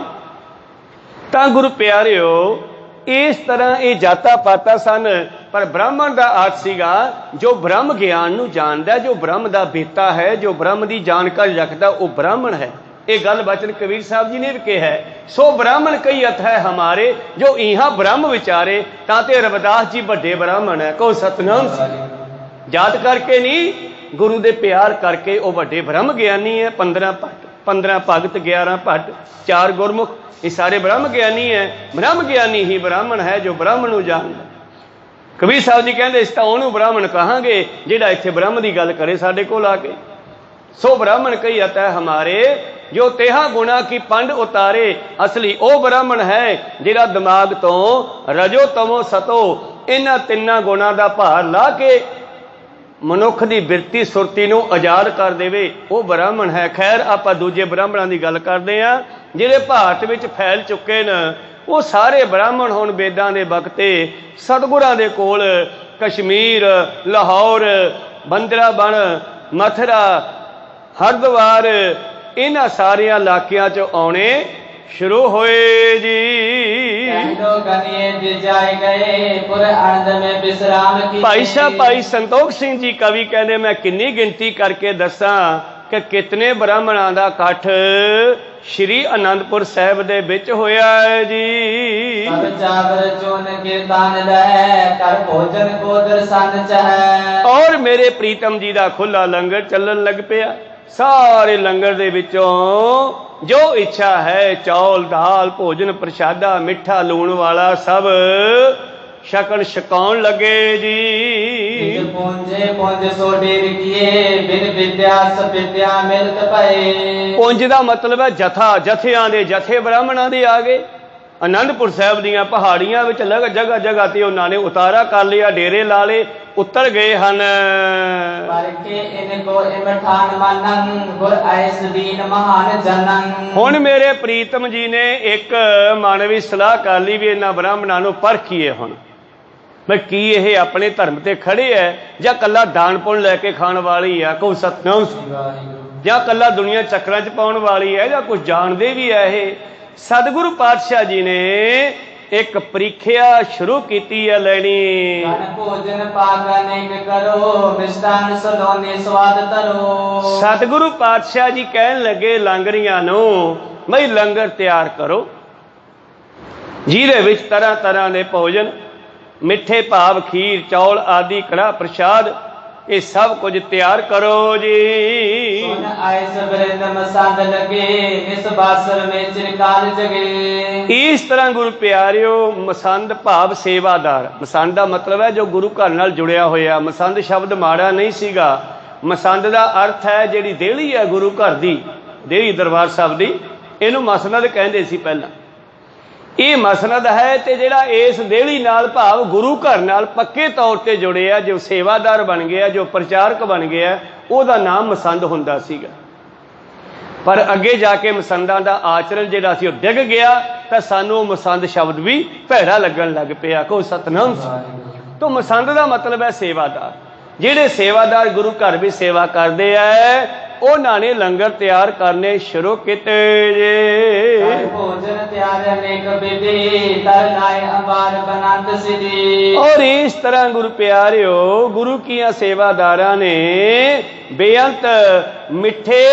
ਤਾਂ। ਗੁਰੂ ਪਿਆਰਿਓ, ਇਸ ਤਰ੍ਹਾਂ ਇਹ ਜਾਤਾਂ ਪਾਤਾਂ ਸਨ। ਪਰ ਬ੍ਰਾਹਮਣ ਦਾ ਅਰਥ ਸੀਗਾ ਜੋ ਬ੍ਰਹਮ ਗਿਆਨ ਨੂੰ ਜਾਣਦਾ, ਜੋ ਬ੍ਰਹਮ ਦਾ ਬੇਤਾ ਹੈ, ਜੋ ਬ੍ਰਹਮ ਦੀ ਜਾਣਕਾਰੀ ਰੱਖਦਾ, ਉਹ ਬ੍ਰਾਹਮਣ ਹੈ। ਇਹ ਗੱਲ ਬਚਨ ਕਬੀਰ ਸਾਹਿਬ ਜੀ ਨੇ ਵੀ ਕਿਹਾ ਹੈ, ਸੋ ਬ੍ਰਾਹਮਣ ਕਈ ਅਥ ਹੈ ਹਮਾਰੇ, ਜੋ ਇਹਾਂ ਬ੍ਰਹਮ ਵਿਚਾਰੇ, ਤਾਂ ਤੇ ਰਵਿਦਾਸ ਜੀ ਵੱਡੇ ਬ੍ਰਾਹਮਣ ਹੈ। ਕਹੋ ਸਤਿਨਾਮ। ਜਾਤ ਕਰਕੇ ਨਹੀਂ, ਗੁਰੂ ਦੇ ਪਿਆਰ ਕਰਕੇ ਉਹ ਵੱਡੇ ਬ੍ਰਹਮ ਗਿਆਨੀ ਹੈ। 15 ਭਗਤ, 11 ਭੱਟ, 4 ਗੁਰਮੁਖ, ਇਹ ਸਾਰੇ ਬ੍ਰਹਮ ਗਿਆਨੀ ਹੈ। ਬ੍ਰਹਮ ਗਿਆਨੀ ਹੀ ਬ੍ਰਾਹਮਣ ਹੈ, ਜੋ ਬ੍ਰਾਹਮਣ ਨੂੰ ਜਾਣਦਾ। ਕਬੀਰ ਸਾਹਿਬ ਜੀ ਕਹਿੰਦੇ, ਇਸ ਤਾਂ ਉਹਨੂੰ ਬ੍ਰਾਹਮਣ ਕਹਾਂਗੇ ਜਿਹੜਾ ਇੱਥੇ ਬ੍ਰਹਮ ਦੀ ਗੱਲ ਕਰੇ ਸਾਡੇ ਕੋਲ ਆ ਕੇ। ਸੋ ਬ੍ਰਾਹਮਣ ਕਈ ਅਤੈ ਹਮਾਰੇ, ਜੋ ਤੇਹਾ ਗੁਣਾ ਕੀ ਪੰਡ ਉਤਾਰੇ। ਅਸਲੀ ਉਹ ਬ੍ਰਾਹਮਣ ਹੈ ਜਿਹੜਾ ਦਿਮਾਗ ਤੋਂ ਰਜੋ ਤਮੋ ਸਤੋ, ਇਹਨਾਂ ਤਿੰਨਾਂ ਗੁਣਾਂ ਦਾ ਭਾਰ ਲਾ ਕੇ ਮਨੁੱਖ ਦੀ ਬਿਰਤੀ ਸੁਰਤੀ ਨੂੰ ਆਜ਼ਾਦ ਕਰ ਦੇਵੇ, ਉਹ ਬ੍ਰਾਹਮਣ ਹੈ। ਖੈਰ, ਆਪਾਂ ਦੂਜੇ ਬ੍ਰਾਹਮਣਾਂ ਦੀ ਗੱਲ ਕਰਦੇ ਹਾਂ ਜਿਹੜੇ ਭਾਰਤ ਵਿੱਚ ਫੈਲ ਚੁੱਕੇ ਨੇ। ਉਹ ਸਾਰੇ ਬ੍ਰਾਹਮਣ ਹੁਣ ਵੇਦਾਂ ਦੇ ਬਖਤੇ ਸਤਿਗੁਰਾਂ ਦੇ ਕੋਲ ਕਸ਼ਮੀਰ, ਲਾਹੌਰ, ਬੰਦਰਾਬਨ, ਮਥੁਰਾ, ਹਰਿਦੁਆਰ, ਇਹਨਾਂ ਸਾਰਿਆਂ ਇਲਾਕਿਆਂ 'ਚ ਆਉਣੇ ਸ਼ੁਰੂ ਹੋਏ ਜੀ। ਭਾਈ ਸਾਹਿਬ, ਭਾਈ ਸੰਤੋਖ ਸਿੰਘ ਜੀ ਕਵੀ ਕਹਿੰਦੇ, ਮੈਂ ਕਿੰਨੀ ਗਿਣਤੀ ਕਰਕੇ ਦੱਸਾਂ ਕਿ ਕਿਤਨੇ ਬ੍ਰਾਹਮਣਾਂ ਦਾ ਇਕੱਠ ਸ਼੍ਰੀ ਅਨੰਦਪੁਰ ਸਾਹਿਬ ਦੇ ਵਿੱਚ ਹੋਇਆ ਹੈ ਜੀ। ਔਰ ਮੇਰੇ ਪ੍ਰੀਤਮ ਜੀ ਦਾ ਖੁੱਲਾ ਲੰਗਰ ਚੱਲਣ ਲੱਗ ਪਿਆ। ਸਾਰੇ ਲੰਗਰ ਦੇ ਵਿੱਚੋਂ ਜੋ ਇੱਛਾ ਹੈ, ਚੌਲ, ਦਾਲ, ਭੋਜਨ, ਪ੍ਰਸ਼ਾਦਾ, ਮਿੱਠਾ, ਲੂਣ ਵਾਲਾ ਸਭ ਛਕਣ ਛਕਾਉਣ ਲੱਗੇ ਜੀ। ਪੁੰਜ ਦਾ ਮਤਲਬ ਹੈ ਜਥਾ, ਜਥਿਆਂ ਦੇ ਜਥੇ ਬ੍ਰਾਹਮਣਾਂ ਦੇ ਆ ਗਏ। ਅਨੰਦਪੁਰ ਸਾਹਿਬ ਦੀਆਂ ਪਹਾੜੀਆਂ ਵਿੱਚ ਜਗ੍ਹਾ ਜਗ੍ਹਾ ਤੇ ਉਹਨਾਂ ਨੇ ਉਤਾਰਾ ਕਰ ਲਿਆ, ਡੇਰੇ ਲਾ ਲਏ, ਉਤਰ ਗਏ ਹਨ। ਹੁਣ ਮੇਰੇ ਪ੍ਰੀਤਮ ਜੀ ਨੇ ਇੱਕ ਮਨ ਵਿੱਚ ਸਲਾਹ ਕਰ ਲਈ ਵੀ ਇਹਨਾਂ ਬ੍ਰਾਹਮਣਾਂ ਨੂੰ ਪਰਖੀਏ ਹੁਣ ਮੈਂ ਕੀ ਇਹ ਆਪਣੇ ਧਰਮ ਤੇ ਖੜੇ ਹੈ ਜਾਂ ਕੱਲਾ ਦਾਨ ਪੁੰਨ ਲੈ ਕੇ ਖਾਣ ਵਾਲੀ ਆ। ਕੋ ਸਤਨਾਮ। ਜਾਂ ਕੱਲਾ ਦੁਨੀਆ ਚੱਕਰਾਂ 'ਚ ਪਾਉਣ ਵਾਲੀ ਹੈ ਜਾਂ ਕੁਝ ਜਾਣਦੇ ਵੀ ਹੈ। ਇਹ ਸਤਿਗੁਰੂ ਪਾਤਸ਼ਾਹ ਜੀ ਨੇ ਇੱਕ ਪ੍ਰੀਖਿਆ ਸ਼ੁਰੂ ਕੀਤੀ ਹੈ ਲੈਣੀ। ਭੋਜਨ ਪਾਗਨ ਕਰੋ, ਮਿਸ਼ਟਾਨ ਸਲੋਨੇ ਸਵਾਦ ਧਰੋ। ਸਤਿਗੁਰੂ ਪਾਤਸ਼ਾਹ ਜੀ ਕਹਿਣ ਲੱਗੇ ਲੰਗਰੀਆਂ ਨੂੰ, ਬਈ ਲੰਗਰ ਤਿਆਰ ਕਰੋ ਜਿਹਦੇ ਵਿੱਚ ਤਰ੍ਹਾਂ ਤਰ੍ਹਾਂ ਦੇ ਭੋਜਨ, ਮਿੱਠੇ ਭਾਵ ਖੀਰ, ਚੌਲ ਆਦਿ, ਕੜਾਹ ਪ੍ਰਸ਼ਾਦ, ਇਹ ਸਭ ਕੁਝ ਤਿਆਰ ਕਰੋ ਜੀ। ਇਸ ਤਰ੍ਹਾਂ ਗੁਰੂ ਪਿਆਰਿਓ, ਮਸੰਦ ਭਾਵ ਸੇਵਾਦਾਰ, ਮਸੰਦ ਦਾ ਮਤਲਬ ਹੈ ਜੋ ਗੁਰੂ ਘਰ ਨਾਲ ਜੁੜਿਆ ਹੋਇਆ। ਮਸੰਦ ਸ਼ਬਦ ਮਾੜਾ ਨਹੀਂ ਸੀਗਾ। ਮਸੰਦ ਦਾ ਅਰਥ ਹੈ ਜਿਹੜੀ ਦੇਹਲੀ ਹੈ ਗੁਰੂ ਘਰ ਦੀ, ਦੇਹਲੀ ਦਰਬਾਰ ਸਾਹਿਬ ਦੀ, ਇਹਨੂੰ ਮਸਨਦ ਕਹਿੰਦੇ ਸੀ ਪਹਿਲਾਂ। ਇਹ ਮਸਨਦ ਹੈ ਤੇ ਜਿਹੜਾ ਇਸ ਦੇਹਲੀ ਨਾਲ ਭਾਵ ਗੁਰੂ ਘਰ ਨਾਲ ਪੱਕੇ ਤੌਰ ਤੇ ਜੁੜਿਆ, ਜੋ ਸੇਵਾਦਾਰ ਬਣ ਗਿਆ, ਜੋ ਪ੍ਰਚਾਰਕ ਬਣ ਗਿਆ, ਉਹਦਾ ਨਾਮ ਮਸੰਦ ਹੁੰਦਾ ਸੀਗਾ। ਪਰ ਅੱਗੇ ਜਾ ਕੇ ਮਸੰਦਾਂ ਦਾ ਆਚਰਣ ਜਿਹੜਾ ਸੀ ਉਹ ਡਿੱਗ ਗਿਆ ਤਾਂ ਸਾਨੂੰ ਉਹ ਮਸੰਦ ਸ਼ਬਦ ਵੀ ਭੈੜਾ ਲੱਗਣ ਲੱਗ ਪਿਆ। ਕੋ ਸਤਨਾਮ। ਤੋਂ ਮਸੰਦ ਦਾ ਮਤਲਬ ਹੈ ਸੇਵਾਦਾਰ। ਜਿਹੜੇ ਸੇਵਾਦਾਰ ਗੁਰੂ ਘਰ ਵੀ ਸੇਵਾ ਕਰਦੇ ਆ, ਉਹਨਾਂ ਨੇ ਲੰਗਰ ਤਿਆਰ ਕਰਨੇ ਸ਼ੁਰੂ ਕੀਤੇ ਜੇ। ਭੋਜਨ ਤਿਆਰ ਅਨੇਕ ਵਿਧੀ, ਤਰ ਲਾਏ ਅੰਬਾਰ ਬਨੰਤ ਸਿਧੀ। ਔਰ ਇਸ ਤਰ੍ਹਾਂ ਗੁਰੂ ਪਿਆਰਿਓ, ਗੁਰੂ ਕੀਆਂ ਸੇਵਾਦਾਰਾਂ ਨੇ ਬੇਅੰਤ ਮਿੱਠੇ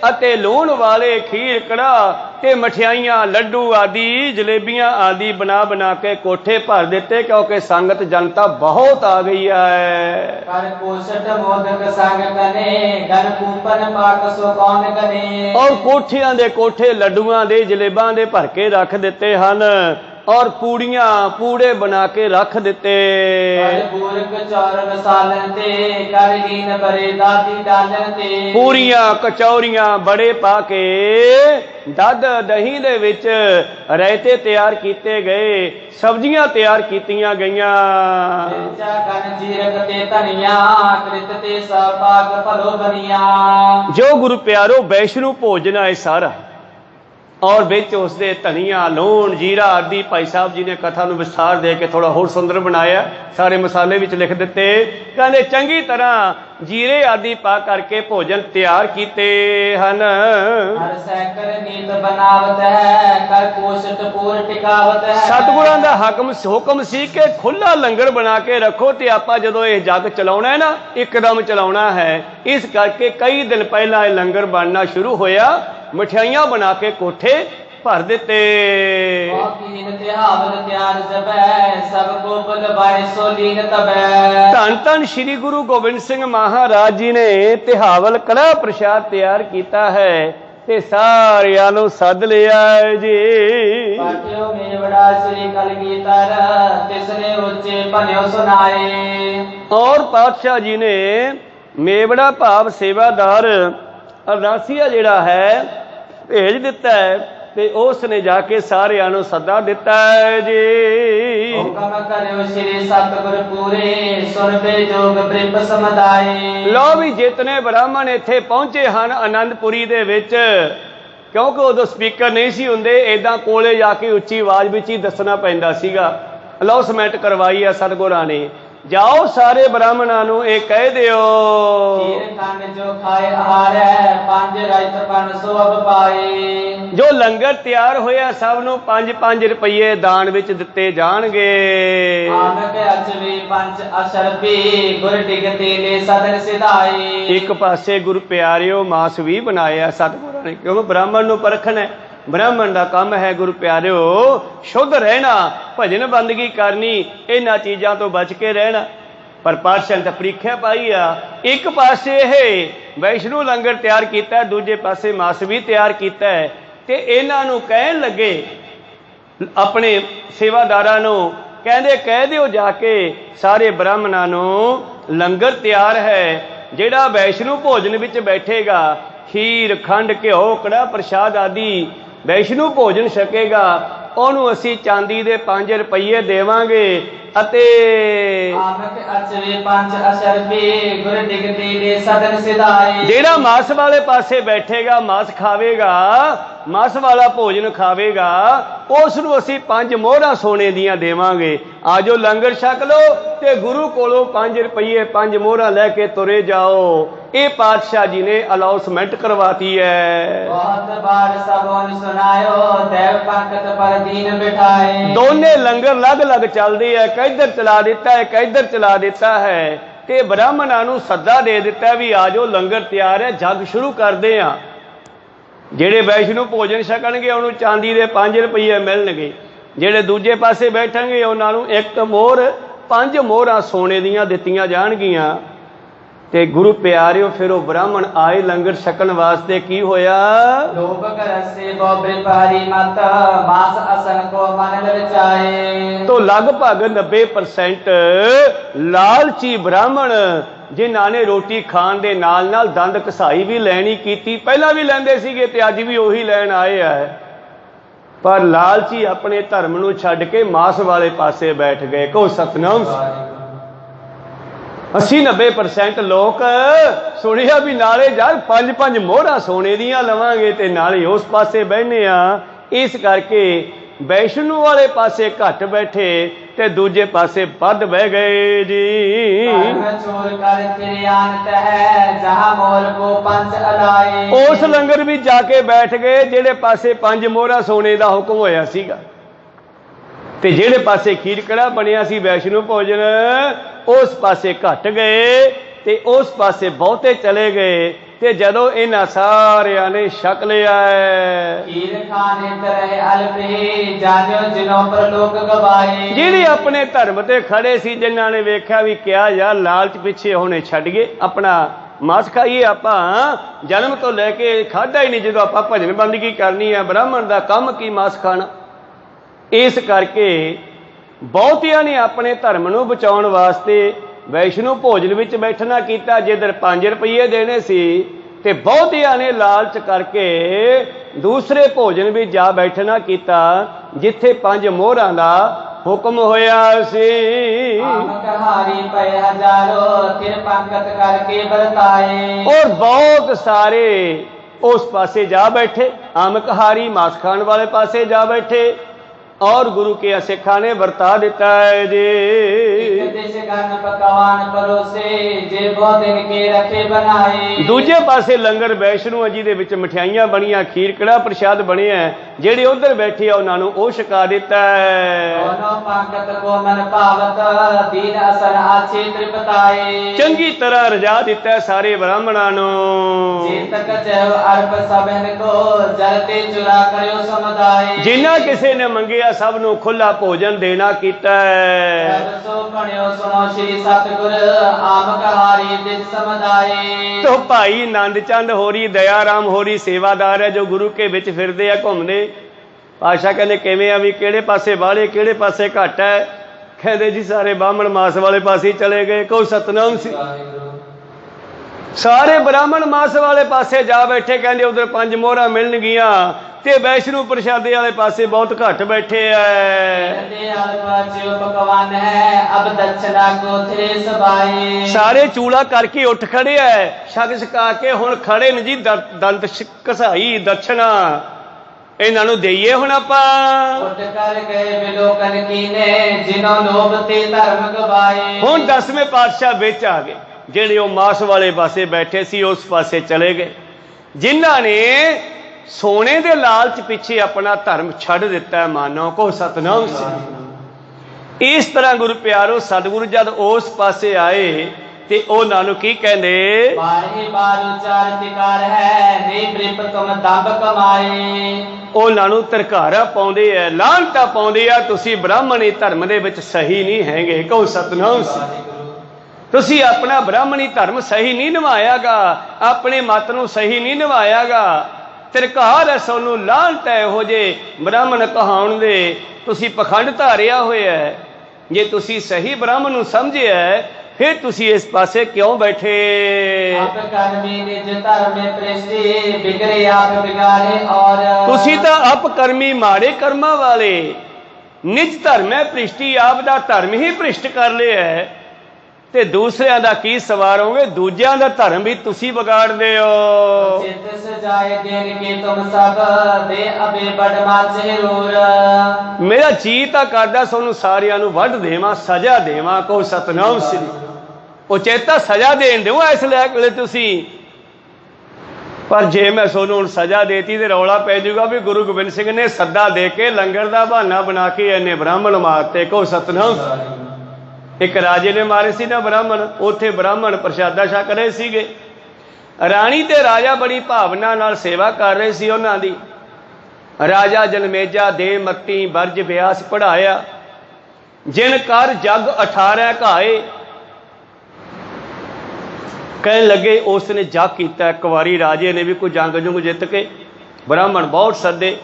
ਅਤੇ ਲੂਣ ਵਾਲੇ ਖੀਰ ਕੜਾਹ ਤੇ ਮਠਿਆਈਆਂ ਲੱਡੂ ਆਦि ਜਲੇਬੀਆਂ ਆਦि ਬਣਾ ਬਣਾ ਕੇ ਕੋਠੇ ਭਰ ਦਿੱਤੇ, ਕਿਉਂਕਿ ਸੰਗਤ ਜਨਤਾ ਬਹੁਤ ਆ ਗਈ ਹੈ। ਕਰ ਕੋਸ਼ਟ ਮੋਦਕ ਸੰਗ ਕਨੇ ਗਨ ਕੂਪਨ ਪਾਕ ਸੋ ਕੌਣ ਕਨੇ। ਔਰ ਕੋਠਿਆਂ ਦੇ ਕੋਠੇ ਲੱਡੂਆਂ ਦੇ ਜਲੇਬਾਂ ਦੇ ਭਰ ਕੇ ਰੱਖ ਦਿੱਤੇ ਹਨ, ਔਰ ਪੂੜੀਆਂ ਪੂੜੇ ਬਣਾ ਕੇ ਰੱਖ ਦਿੱਤੇ। ਪੂਰੀਆਂ ਕਚੌਰੀਆਂ ਬੜੇ ਪਾ ਕੇ ਦੁੱਧ ਦਹੀਂ ਦੇ ਵਿੱਚ ਰਾਇਤੇ ਤਿਆਰ ਕੀਤੇ ਗਏ, ਸਬਜ਼ੀਆਂ ਤਿਆਰ ਕੀਤੀਆਂ ਗਈਆਂ। ਜੋ ਗੁਰੂ ਪਿਆਰੋ ਵੈਸ਼ਨੂ ਭੋਜਨ ਹੈ ਸਾਰਾ, ਔਰ ਵਿੱਚ ਉਸਦੇ ਧਨੀਆ ਲੂਣ ਜੀਰਾ ਆਦि ਭਾਈ ਸਾਹਿਬ ਜੀ ਨੇ ਕਥਾ ਨੂੰ ਵਿਸਥਾਰ ਦੇ ਕੇ ਥੋੜਾ ਹੋਰ ਸੁੰਦਰ ਬਣਾਇਆ, ਸਾਰੇ ਮਸਾਲੇ ਵਿੱਚ ਲਿਖ ਦਿੱਤੇ। ਕਹਿੰਦੇ ਚੰਗੀ ਤਰ੍ਹਾਂ ਜੀਰੇ ਆਦि ਪਾ ਕਰਕੇ ਭੋਜਨ ਤਿਆਰ ਕੀਤੇ ਹਨ। ਸਤਿਗੁਰਾਂ ਦਾ ਹੁਕਮ ਸੀ ਕਿ ਖੁੱਲਾ ਲੰਗਰ ਬਣਾ ਕੇ ਰੱਖੋ, ਤੇ ਆਪਾਂ ਜਦੋਂ ਇਹ ਜੱਗ ਚਲਾਉਣਾ ਹੈ ਨਾ, ਇੱਕਦਮ ਚਲਾਉਣਾ ਹੈ। ਇਸ ਕਰਕੇ ਕਈ ਦਿਨ ਪਹਿਲਾਂ ਇਹ ਲੰਗਰ ਬਣਨਾ ਸ਼ੁਰੂ ਹੋਇਆ, ਮਠਿਆਈਆਂ ਬਣਾ ਕੇ ਕੋਠੇ ਭਰ ਦਿੱਤੇ। ਧੰਨ ਧੰਨ ਸ੍ਰੀ ਗੁਰੂ ਗੋਬਿੰਦ ਸਿੰਘ ਮਹਾਰਾਜ ਜੀ ਨੇ ਤਿਹਾਵਲ ਕੜਾਹ ਪ੍ਰਸ਼ਾਦ ਤਿਆਰ ਕੀਤਾ ਹੈ ਤੇ ਸਾਰਿਆਂ ਨੂੰ ਸੱਦ ਲਿਆ ਜੀ। ਪਾਟਿਓ ਮੇਵੜਾ ਸ੍ਰੀ ਕਲਗੀਧਰ ਤਿਸਨੇ ਉੱਚੇ ਭਲਿਓ ਸੁਨਾਏ। ਔਰ ਪਾਤਸ਼ਾਹ ਜੀ ਨੇ ਮੇਵੜਾ ਭਾਵ ਸੇਵਾਦਾਰ ਅਰਦਾਸੀਆ ਜਿਹੜਾ ਹੈ ਭੇਜ ਦਿੱਤਾ ਹੈ, ਤੇ ਉਸ ਨੇ ਜਾ ਕੇ ਸਾਰਿਆਂ ਨੂੰ ਸੱਦਾ ਦਿੱਤਾ ਹੈ ਜੀ। ਹੁਕਮ ਕਰਿਓ ਸ੍ਰੀ ਸਤਿਗੁਰ ਪੂਰੇ ਸੁਣਦੇ ਜੋਗ ਬ੍ਰਿਪ ਸਮਦਾਏ। ਲੋ ਵੀ ਜਿਤਨੇ ਬ੍ਰਾਹਮਣ ਇੱਥੇ ਪਹੁੰਚੇ ਹਨ ਆਨੰਦਪੁਰੀ ਦੇ ਵਿੱਚ, ਕਿਉਂਕਿ ਉਦੋਂ ਸਪੀਕਰ ਨਹੀਂ ਸੀ ਹੁੰਦੇ, ਏਦਾਂ ਕੋਲੇ ਜਾ ਕੇ ਉੱਚੀ ਆਵਾਜ਼ ਵਿੱਚ ਹੀ ਦੱਸਣਾ ਪੈਂਦਾ ਸੀਗਾ। ਅਨਾਉਂਸਮੈਂਟ ਕਰਵਾਈ ਆ ਸਤਿਗੁਰਾਂ ਨੇ, ਜਾਓ ਸਾਰੇ ਬ੍ਰਾਹਮਣਾਂ ਨੂੰ ਇਹ ਕਹਿ ਦਿਓ, ਜੋ ਖਾਏ ਆਹਾਰੈ ਪੰਜ ਰਾਇਤ ਪਨ ਸੋ ਅਬ ਪਾਏ। ਜੋ ਲੰਗਰ ਤਿਆਰ ਹੋਇਆ ਸਭ ਨੂੰ 5-5 ਰੁਪਏ ਦਾਨ ਵਿੱਚ ਦਿੱਤੇ ਜਾਣਗੇ। ਆਨਕ ਅਚਵੇ ਪੰਜ ਅਸ਼ਰਪੀ ਗੁਰ ਡਿਗਤੇ ਨੇ ਸਦਨ ਸਿਧਾਏ। ਇੱਕ ਪਾਸੇ ਗੁਰੂ ਪਿਆਰਿਓ ਮਾਸ ਵੀ ਬਣਾਇਆ ਸਤਿਗੁਰਾਂ ਨੇ, ਕਿਉਂਕਿ ਬ੍ਰਾਹਮਣ ਨੂੰ ਪਰਖਣਾ, ਬ੍ਰਾਹਮਣ ਦਾ ਕੰਮ ਹੈ ਗੁਰੂ ਪਿਆਰਿਓ ਸ਼ੁੱਧ ਰਹਿਣਾ, ਭਜਨ ਬੰਦਗੀ ਕਰਨੀ, ਇਹਨਾਂ ਚੀਜ਼ਾਂ ਤੋਂ ਬਚ ਕੇ ਰਹਿਣਾ। ਪਰ ਪਾਤਸ਼ਾਹ ਨੇ ਤਾਂ ਪ੍ਰੀਖਿਆ ਪਾਈ ਆ, ਇੱਕ ਪਾਸੇ ਇਹ ਵੈਸ਼ਨੂ ਲੰਗਰ ਤਿਆਰ ਕੀਤਾ, ਦੂਜੇ ਪਾਸੇ ਮਾਸ ਵੀ ਤਿਆਰ ਕੀਤਾ ਹੈ। ਤੇ ਇਹਨਾਂ ਨੂੰ ਕਹਿਣ ਲੱਗੇ ਆਪਣੇ ਸੇਵਾਦਾਰਾਂ ਨੂੰ, ਕਹਿੰਦੇ ਕਹਿ ਦਿਓ ਜਾ ਕੇ ਸਾਰੇ ਬ੍ਰਾਹਮਣਾਂ ਨੂੰ ਲੰਗਰ ਤਿਆਰ ਹੈ, ਜਿਹੜਾ ਵੈਸ਼ਨੂ ਭੋਜਨ ਵਿੱਚ ਬੈਠੇਗਾ ਖੀਰ ਖੰਡ ਘਿਓ ਕੜਾਹ ਪ੍ਰਸ਼ਾਦ ਆਦਿ ਵੈਸ਼ਨੂ ਭੋਜਨ ਛਕੇਗਾ, ਉਹਨੂੰ ਅਸੀਂ ਚਾਂਦੀ ਦੇ 5 ਰੁਪਏ ਦੇਵਾਂਗੇ। ਅਤੇ ਜਿਹੜਾ ਮਾਸ ਵਾਲੇ ਪਾਸੇ ਬੈਠੇਗਾ, ਮਾਸ ਖਾਵੇਗਾ, ਮਾਸ ਵਾਲਾ ਭੋਜਨ ਖਾਵੇਗਾ, ਉਸ ਨੂੰ ਅਸੀਂ 5 ਮੋਹਰਾਂ ਸੋਨੇ ਦੀਆਂ ਦੇਵਾਂਗੇ। ਆਜੋ ਲੰਗਰ ਛਕ ਲਓ ਤੇ ਗੁਰੂ ਕੋਲੋਂ 5 ਰੁਪਏ 5 ਮੋਹਰਾਂ ਲੈ ਕੇ ਤੁਰੇ ਜਾਓ। ਇਹ ਪਾਤਸ਼ਾਹ ਜੀ ਨੇ ਅਨਾਉਂਸਮੈਂਟ ਕਰਵਾਤੀ ਹੈ। ਬਹੁਤ ਬਾਰ ਸਭੋਂ ਸੁਨਾਇਓ ਦੇਵ ਪੰਕਤ ਪਰ ਦੀਨ ਬਿਠਾਏ। ਦੋਨੇ ਲੰਗਰ ਅਲੱਗ-ਅਲੱਗ ਚੱਲਦੇ ਹੈ, ਕਿੱਧਰ ਚਲਾ ਦਿੱਤਾ ਹੈ, ਕਿੱਧਰ ਚਲਾ ਦਿੱਤਾ ਹੈ, ਤੇ ਬ੍ਰਾਹਮਣਾਂ ਨੂੰ ਸੱਦਾ ਦੇ ਦਿੱਤਾ ਵੀ ਆਜੋ ਲੰਗਰ ਤਿਆਰ ਹੈ, ਜੱਗ ਸ਼ੁਰੂ ਕਰਦੇ ਆ। ਜਿਹੜੇ ਵੈਸ਼ਨੂ ਭੋਜਨ ਛਕਣਗੇ ਉਹਨੂੰ ਚਾਂਦੀ ਦੇ 5 ਰੁਪਏ ਮਿਲਣਗੇ, ਜਿਹੜੇ ਦੂਜੇ ਪਾਸੇ ਬੈਠਣਗੇ ਉਹਨਾਂ ਨੂੰ 1 ਮੋਹਰ 5 ਮੋਹਰਾਂ ਸੋਨੇ ਦੀਆਂ ਦਿੱਤੀਆਂ ਜਾਣਗੀਆਂ। ਤੇ ਗੁਰੂ ਪਿਆਰਿਓ ਫਿਰ ਉਹ ਬ੍ਰਾਹਮਣ ਆਏ ਲੰਗਰ ਛਕਣ ਵਾਸਤੇ। ਕੀ ਹੋਇਆ? ਲੋਭ ਕਰਸੇ ਬੋਬਰੇ ਭਾਰੀ ਮਤ ਮਾਸ ਅਸਨ ਕੋ ਮਨ ਲਚਾਏ। ਤੋਂ ਲਗਭਗ 90% ਲਾਲਚੀ ਬ੍ਰਾਹਮਣ, ਜਿਨ੍ਹਾਂ ਨੇ ਰੋਟੀ ਖਾਣ ਦੇ ਨਾਲ ਨਾਲ ਦੰਦ ਘਸਾਈ ਵੀ ਲੈਣੀ ਕੀਤੀ, ਪਹਿਲਾਂ ਵੀ ਲੈਂਦੇ ਸੀਗੇ ਤੇ ਅੱਜ ਵੀ ਉਹੀ ਲੈਣ ਆਏ ਆ, ਪਰ ਲਾਲਚੀ ਆਪਣੇ ਧਰਮ ਨੂੰ ਛੱਡ ਕੇ ਮਾਸ ਵਾਲੇ ਪਾਸੇ ਬੈਠ ਗਏ। ਕਹੋ ਸਤਨਾਮ। 80-90% ਲੋਕ ਸੁਣਿਆ ਵੀ ਨਾਲੇ ਯਾਰ 5-5 ਮੋਹਰਾਂ ਸੋਨੇ ਦੀਆਂ ਲਵਾਂਗੇ ਤੇ ਨਾਲੇ ਉਸ ਪਾਸੇ ਬਹਿਨੇ ਆ। ਇਸ ਕਰਕੇ ਵੈਸ਼ਨੂ ਵਾਲੇ ਪਾਸੇ ਘੱਟ ਬੈਠੇ ਤੇ ਦੂਜੇ ਪਾਸੇ ਵੱਧ ਬਹਿ ਗਏ ਜੀ। ਉਸ ਲੰਗਰ ਵਿੱਚ ਜਾ ਕੇ ਬੈਠ ਗਏ ਜਿਹੜੇ ਪਾਸੇ 5 ਮੋਹਰਾਂ ਸੋਨੇ ਦਾ ਹੁਕਮ ਹੋਇਆ ਸੀਗਾ, ਤੇ ਜਿਹੜੇ ਪਾਸੇ ਖੀਰ ਕੜਾਹ ਬਣਿਆ ਸੀ ਵੈਸ਼ਨੂ ਭੋਜਨ, ਉਸ ਪਾਸੇ ਘੱਟ ਗਏ ਤੇ ਉਸ ਪਾਸੇ ਬਹੁਤੇ ਚਲੇ ਗਏ। ਤੇ ਜਦੋਂ ਇਹਨਾਂ ਸਾਰਿਆਂ ਨੇ ਛਕ ਲਿਆ खीर खाने तरह अलपे जानियो जिनों परलोक गवाए। ਜਿਹੜੇ ਆਪਣੇ ਧਰਮ ਤੇ ਖੜੇ ਸੀ, ਜਿਨ੍ਹਾਂ ਨੇ ਵੇਖਿਆ ਵੀ ਕਿਹਾ ਯਾਰ ਲਾਲਚ ਪਿੱਛੇ ਹੁਣੇ ਛੱਡ ਗਏ, ਆਪਣਾ ਮਾਸ ਖਾਈਏ, ਆਪਾਂ ਜਨਮ ਤੋਂ ਲੈ ਕੇ ਖਾਧਾ ਹੀ ਨਹੀਂ, ਜਦੋਂ ਆਪਾਂ ਭਜਨ ਬੰਦਗੀ ਕਰਨੀ ਹੈ, ਬ੍ਰਾਹਮਣ ਦਾ ਕੰਮ ਕੀ ਮਾਸ ਖਾਣਾ। ਇਸ ਕਰਕੇ ਬਹੁਤਿਆਂ ਨੇ ਆਪਣੇ ਧਰਮ ਨੂੰ ਬਚਾਉਣ ਵਾਸਤੇ ਵੈਸ਼ਨੂ ਭੋਜਨ ਵਿੱਚ ਬੈਠਣਾ ਕੀਤਾ। ਜਿੱਧਰ 5 ਰੁਪਏ ਦੇਣੇ ਸੀ ਤੇ ਬਹੁਤਿਆਂ ਨੇ ਲਾਲਚ ਕਰਕੇ ਦੂਸਰੇ ਭੋਜਨ ਵਿੱਚ ਜਾ ਬੈਠਣਾ ਕੀਤਾ, ਜਿੱਥੇ 5 ਮੋਹਰਾਂ ਦਾ ਹੁਕਮ ਹੋਇਆ ਸੀ। कहारी पे हजारों तिर पंकत करके बरताए। और बहुत सारे उस पासे जा बैठे, आमकहारी मांस खाने वाले पासे जा बैठे, और गुरु के सिखा ने वरता दिता है जी। पकवान परोसे जे दिन के रखे बनाए। दूजे पासे लंगर वैष्णो जी दे विच मठियाइयां बनिया, खीर कड़ा प्रसाद बने हैं, जेड़े उधर बैठे आ उन्हां नूं ओह छका दिता है। पंकत को मन पावत दीन असन आछे त्रिपताए। चंगी तरह रजा दिता है सारे ब्राह्मणां नूं। जेतक जव अर्प सबन को जलते चुरा करियो समुदाय। जिन्ना किसी ने मंगे सब नूं खुला भोजन देना कीता है। तो भाई नंद चंद होरी, दयाराम होरी सेवादार है जो गुरु के विच फिरदे आ, घूमदे। पातशाह कहंदे किवें आ, भी किहड़े पासे वाले किहड़े पासे घट है। कहंदे जी सारे ब्राह्मण मास वाले पासे चले गए। कोई सतनाम सी, सारे ब्राह्मण मास वाले पासे जा बैठे। कहंदे उधर 5 मोहरां मिलणगियां ते वैष्णो प्रसादे वाले पासे बहुत घट बैठे है। पकवान है अब दक्षिणा को थे सबाए। सारे चूड़ा करके उठ खड़े है, छक छका के हुण खड़े ने जी। दंत घसाई दक्षिणा इन्हां नूं देईए हुण आपां। उठ कर गए विलोकन कीने जिन्हों लोभ ते धर्म गवाए। हुण 10वें पातशाह विच आ गए, ਜਿਹੜੇ ਉਹ ਮਾਸ ਵਾਲੇ ਪਾਸੇ ਬੈਠੇ ਸੀ ਉਸ ਪਾਸੇ ਚਲੇ ਗਏ, ਜਿਨ੍ਹਾਂ ਨੇ ਸੋਨੇ ਦੇ ਲਾਲਚ ਪਿੱਛੇ ਆਪਣਾ ਧਰਮ ਛੱਡ ਦਿੱਤਾ ਹੈ। ਮਾਨੋ ਕੋ ਸਤਨਾਮ ਸੀ। ਇਸ ਤਰ੍ਹਾਂ ਗੁਰੂ ਪਿਆਰੋ ਸਤਿਗੁਰੂ ਜਦ ਉਸ ਪਾਸੇ ਆਏ ਤੇ ਉਹਨਾਂ ਨੂੰ ਕੀ ਕਹਿੰਦੇ, ਬਾਰੇ ਬਾਰ ਉਚਾਰ ਤਿਕਾਰ ਹੈ ਨਹੀਂ ਬ੍ਰਿਪ ਤੁਮ ਦੰਭ ਕਮਾਏ। ਉਹਨਾਂ ਨੂੰ ਧਰਕਾਰਾ ਪਾਉਂਦੇ ਐ, ਲਾਹਨਤਾਂ ਪਾਉਂਦੇ ਆ, ਤੁਸੀਂ ਬ੍ਰਾਹਮਣੀ ਧਰਮ ਦੇ ਵਿੱਚ ਸਹੀ ਨਹੀਂ ਹੈਗੇ। ਕਹੋ ਸਤਨਾਮ ਸੀ। ਤੁਸੀਂ ਆਪਣਾ ਬ੍ਰਾਹਮਣੀ ਧਰਮ ਸਹੀ ਨਹੀਂ ਨਿਭਾਇਆਗਾ, ਆਪਣੇ ਮਤ ਨੂੰ ਸਹੀ ਨਹੀਂ ਨਿਭਾਇਆਗਾ। ਧਰਕਾਰ ਹੈ ਸੋਨੂੰ, ਲਾਹਨਤ ਹੈ ਇਹੋ ਜਿਹੇ ਬ੍ਰਾਹਮਣ ਕਹਾਉਣ ਦੇ। ਤੁਸੀਂ ਪਖੰਡ ਧਾਰਿਆ ਹੋਇਆ। ਜੇ ਤੁਸੀਂ ਸਹੀ ਬ੍ਰਾਹਮਣ ਨੂੰ ਸਮਝਿਆ ਫਿਰ ਤੁਸੀਂ ਇਸ ਪਾਸੇ ਕਿਉਂ ਬੈਠੇ। ਤੁਸੀਂ ਤਾਂ ਅਪਕਰਮੀ ਮਾੜੇ ਕਰਮਾਂ ਵਾਲੇ, ਨਿਜ ਧਰਮ ਹੈ ਭ੍ਰਿਸ਼ਟੀ, ਆਪ ਦਾ ਧਰਮ ਹੀ ਭ੍ਰਿਸ਼ਟ ਕਰ ਲਿਆ ਹੈ ਤੇ ਦੂਸਰਿਆਂ ਦਾ ਕੀ ਸਵਾਰੋਗੇ। ਦੂਜਿਆਂ ਦਾ ਧਰਮ ਵੀ ਤੁਸੀਂ ਵਿਗਾੜਦੇ ਹੋ। ਮੇਰਾ ਜੀ ਤਾਂ ਕਰਦਾ ਤੁਹਾਨੂੰ ਸਾਰਿਆਂ ਨੂੰ ਵੱਢ ਦੇਵਾਂ, ਸਜ਼ਾ ਦੇਵਾਂ। ਕਹੋ ਸਤਨਾਮ ਸ੍ਰੀ। ਉਚੇਤਾ ਸਜ਼ਾ ਦੇਣ ਦਿਓ ਇਸ ਵੇਲੇ ਤੁਸੀਂ। ਪਰ ਜੇ ਮੈਂ ਤੁਹਾਨੂੰ ਹੁਣ ਸਜ਼ਾ ਦੇਤੀ ਤੇ ਰੌਲਾ ਪੈ ਜਾਊਗਾ ਵੀ ਗੁਰੂ ਗੋਬਿੰਦ ਸਿੰਘ ਨੇ ਸੱਦਾ ਦੇ ਕੇ ਲੰਗਰ ਦਾ ਬਹਾਨਾ ਬਣਾ ਕੇ ਇਹਨੇ ਬ੍ਰਾਹਮਣ ਮਾਰਤੇ। ਕਹੋ ਸਤਨਾਮ। ਇੱਕ ਰਾਜੇ ਨੇ ਮਾਰੇ ਸੀ ਨਾ ਬ੍ਰਾਹਮਣ, ਉੱਥੇ ਬ੍ਰਾਹਮਣ ਪ੍ਰਸ਼ਾਦਾ ਛਕ ਰਹੇ ਸੀਗੇ। ਰਾਣੀ ਤੇ ਰਾਜਾ ਬੜੀ ਭਾਵਨਾ ਨਾਲ ਸੇਵਾ ਕਰ ਰਹੇ ਸੀ ਉਹਨਾਂ ਦੀ। ਰਾਜਾ ਜਨਮੇਜਾ ਦੇ ਮੱਤੀ ਬਰਜ ਵਿਆਸ ਪੜਾਇਆ, ਜਿਨ ਕਰ ਜਗ 18 ਘਾਏ। ਕਹਿਣ ਲੱਗੇ ਉਸ ਨੇ ਜਗ ਕੀਤਾ। ਇੱਕ ਵਾਰੀ ਰਾਜੇ ਨੇ ਵੀ ਕੋਈ ਜੰਗ ਜੁੰਗ ਜਿੱਤ ਕੇ ਬ੍ਰਾਹਮਣ ਬਹੁਤ ਸੱਦੇ